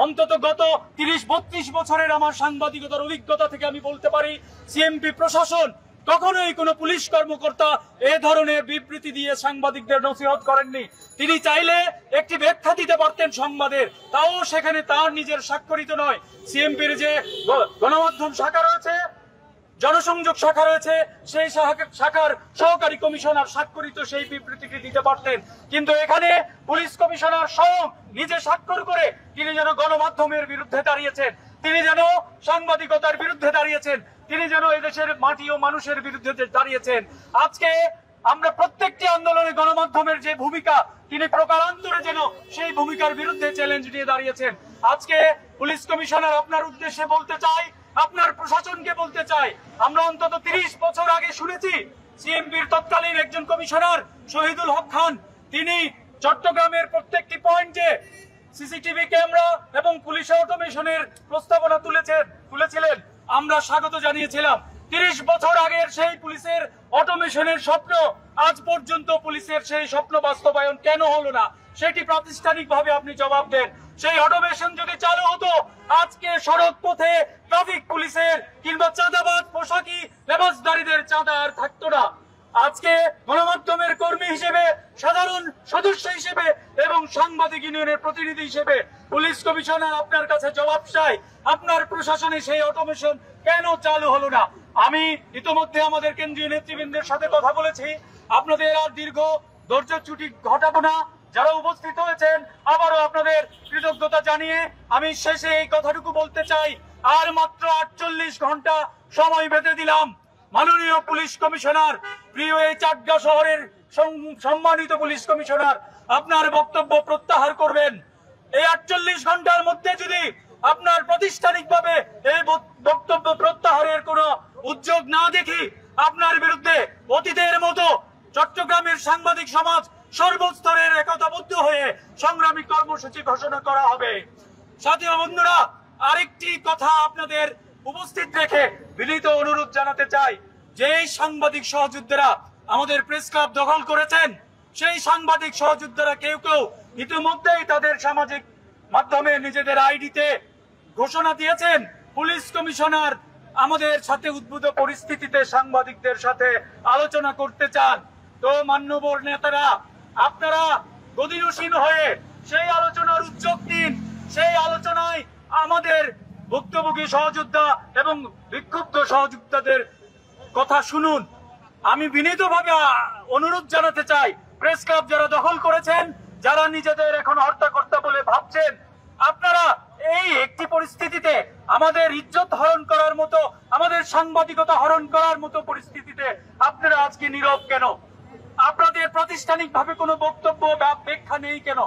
অন্তত গত 30-32 বছরের আমার সাংবাদিকতার অভিজ্ঞতা থেকে আমি বলতে পারি, সিএমপি প্রশাসন কখনোই কোনো পুলিশ কর্মকর্তা এ ধরনের বিবৃতি দিয়ে সাংবাদিকদের নসিহত করেননি। তিনি চাইলে একটি ব্যাখ্যা দিতে পারতেন সংবাদের, তাও সেখানে তার নিজের স্বাক্ষরিত নয়। সিএমপির যে গণমাধ্যম শাখা রয়েছে, জনসংযোগ শাখা রয়েছে, সেই শাখার সহকারী কমিশনার স্বাক্ষরিত সেই বিবৃতিটি দিতে পারতেন। কিন্তু এখানে পুলিশ কমিশনার স্বয়ং নিজে স্বাক্ষর করে তিনি যেন গণমাধ্যমের বিরুদ্ধে দাঁড়িয়েছেন, তিনি যেন সাংবাদিকতার বিরুদ্ধে দাঁড়িয়েছেন, তিনি যেন এদেশের মাটি ও মানুষের বিরুদ্ধে দাঁড়িয়েছেন। আজকে আমরা প্রত্যেকটি আন্দোলনে গণমাধ্যমের যে ভূমিকা, তিনি প্রকারান্তরে যেন সেই ভূমিকার বিরুদ্ধে চ্যালেঞ্জ নিয়ে দাঁড়িয়েছেন। আজকে পুলিশ কমিশনার আপনার উদ্দেশ্যে বলতে চাই, আপনার প্রশাসনকে বলতে চাই, আমরা অন্তত 30 বছর আগে শুনেছি সিএমপির তৎকালীন একজন কমিশনার শহীদুল হক খান, তিনি চট্টগ্রামের প্রত্যেকটি পয়েন্টে সিসিটিভি ক্যামেরা এবং পুলিশ অটোমেশনের প্রস্তাবনা তুলেছিলেন। আমরা স্বাগত জানিয়েছিলাম। 30 বছর আগের সেই পুলিশের অটোমেশনের স্বপ্ন, আজ পর্যন্ত পুলিশের সেই স্বপ্ন বাস্তবায়ন কেন হলো না, সেটি প্রাতিষ্ঠানিকভাবে আপনি জবাব দেন। সেই অটোমেশন যদি চালু হতো, আজকে সড়ক পথে ট্রাফিক পুলিশের কিংবা চাঁদাবাজ পোশাকি লেবাসদারীদের চাঁদা আর থাকতো না। আজকে গণমাধ্যমের কর্মী হিসেবে, সাধারণ সদস্য হিসেবে এবং সাংবাদিক ইউনিয়নের প্রতিনিধি হিসেবে পুলিশ কমিশনার আপনার কাছে জবাব চাই, আপনার প্রশাসনে সেই অটোমেশন কেন চালু হলো না। আমি ইতিমধ্যে আমাদের কেন্দ্রীয় নেতৃবৃন্দের সাথে কথা বলেছি, আপনাদের আর দীর্ঘ ধৈর্যচ্যুতি ঘটাবো না। যারা উপস্থিত হয়েছেন আবারও আপনাদের কৃতজ্ঞতা জানিয়ে আমি শেষে এই কথাটুকু বলতে চাই, আর মাত্র 48 ঘন্টা সময় বেঁধে দিলাম। মাননীয় পুলিশ কমিশনার, প্রিয় এই চাটগা শহরের সম্মানিত পুলিশ কমিশনার, আপনার বক্তব্য প্রত্যাহার করবেন। এই 48 ঘন্টার মধ্যে যদি আপনার প্রাতিষ্ঠানিকভাবে এই বক্তব্য প্রত্যাহারের কোন উদ্যোগ না দেখি, আপনার বিরুদ্ধে অতীতের মতো চট্টগ্রামের সাংবাদিক সমাজ সর্বস্তরের একতাবদ্ধ হয়ে সংগ্রামী কর্মসূচি ঘোষণা করা হবে। সাথী বন্ধুরা, আরেকটি কথা আপনাদের উপস্থিত রেখে বিনীত অনুরোধ জানাতে চাই, যে সাংবাদিক সহযোদ্ধারা আমাদের প্রেস ক্লাব দখল করেছেন, সেই সাংবাদিক সহযোদ্ধারা কেউ ইতিমধ্যেই তাদের সামাজিক মাধ্যমে নিজেদের আইডিতে ঘোষণা দিয়েছেন পুলিশ কমিশনার আমাদের সাথে উদ্ভূত পরিস্থিতিতে সাংবাদিকদের সাথে আলোচনা করতে চান। তো মান্যবর নেতারা, আপনারা গদিনসীন হয়ে সেই আলোচনার উদ্যোগ দিন, সেই আলোচনায় আমাদের ভুক্তভোগী সহযোদ্ধা এবং বিক্ষুব্ধ সহযোদ্ধাদের কথা শুনুন। আমি বিনীতভাবে অনুরোধ জানাতে চাই, প্রেস ক্লাব যারা দখল করেছেন, যারা নিজেদের এখন হর্তাকর্তা বলে ভাবছেন, আপনারা এই একটি পরিস্থিতিতে আমাদের ইজ্জত হরণ করার মতো, আমাদের সাংবাদিকতা হরণ করার মতো পরিস্থিতিতে আপনারা আজকে নীরব কেন? আপনাদের প্রাতিষ্ঠানিকভাবে কোনো বক্তব্য বা ব্যাখ্যা নেই কেন?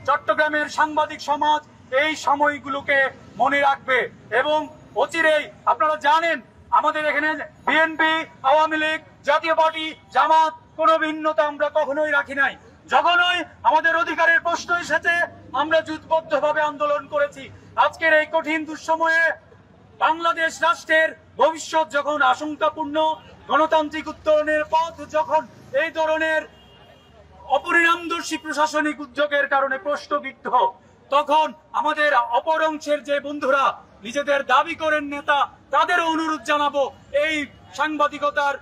চট্টগ্রামের সাংবাদিক সমাজ এই সময়গুলোকে মনে রাখবে এবং অচিরেই আপনারা জানেন আমাদের এখানে বিএনপি, আওয়ামী লীগ, জাতীয় পার্টি, জামাত কোনো ভিন্নতা আমরা কখনোই রাখি নাই। যখনই আমাদের অধিকারের প্রশ্ন এসেছে আমরা জোটবদ্ধভাবে আন্দোলন করেছি। আজকের এই কঠিন দুঃসময়ে বাংলাদেশ রাষ্ট্রের ভবিষ্যৎ যখন আশঙ্কাপূর্ণ, গণতান্ত্রিক উত্তরণের পথ যখন এই ধরনের অপরিণামদর্শী প্রশাসনিক উদ্যোগের কারণে প্রশ্নবিদ্ধ, তখন আমাদের অপর অংশের যে বন্ধুরা নিজেদের দাবি করেন নেতা, তাদেরও অনুরোধ জানাবো এই সাংবাদিকতার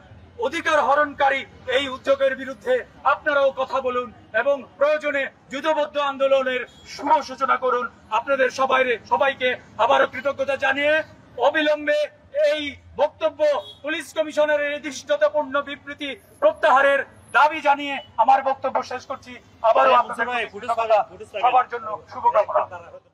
অধিকার হরণকারী এই উদ্যোগের বিরুদ্ধে আপনারাও কথা বলুন এবং প্রয়োজনে যুদ্ধবদ্ধ আন্দোলনের শুভ সূচনা করুন। আপনাদের সবাইকে আবারও কৃতজ্ঞতা জানিয়ে অবিলম্বে এই বক্তব্য পুলিশ কমিশনারের ধৃষ্টতাপূর্ণ বিবৃতি প্রত্যাহারের দাবি জানিয়ে আমার বক্তব্য শেষ করছি। আবারও আপনাদের সবার জন্য শুভকামনা।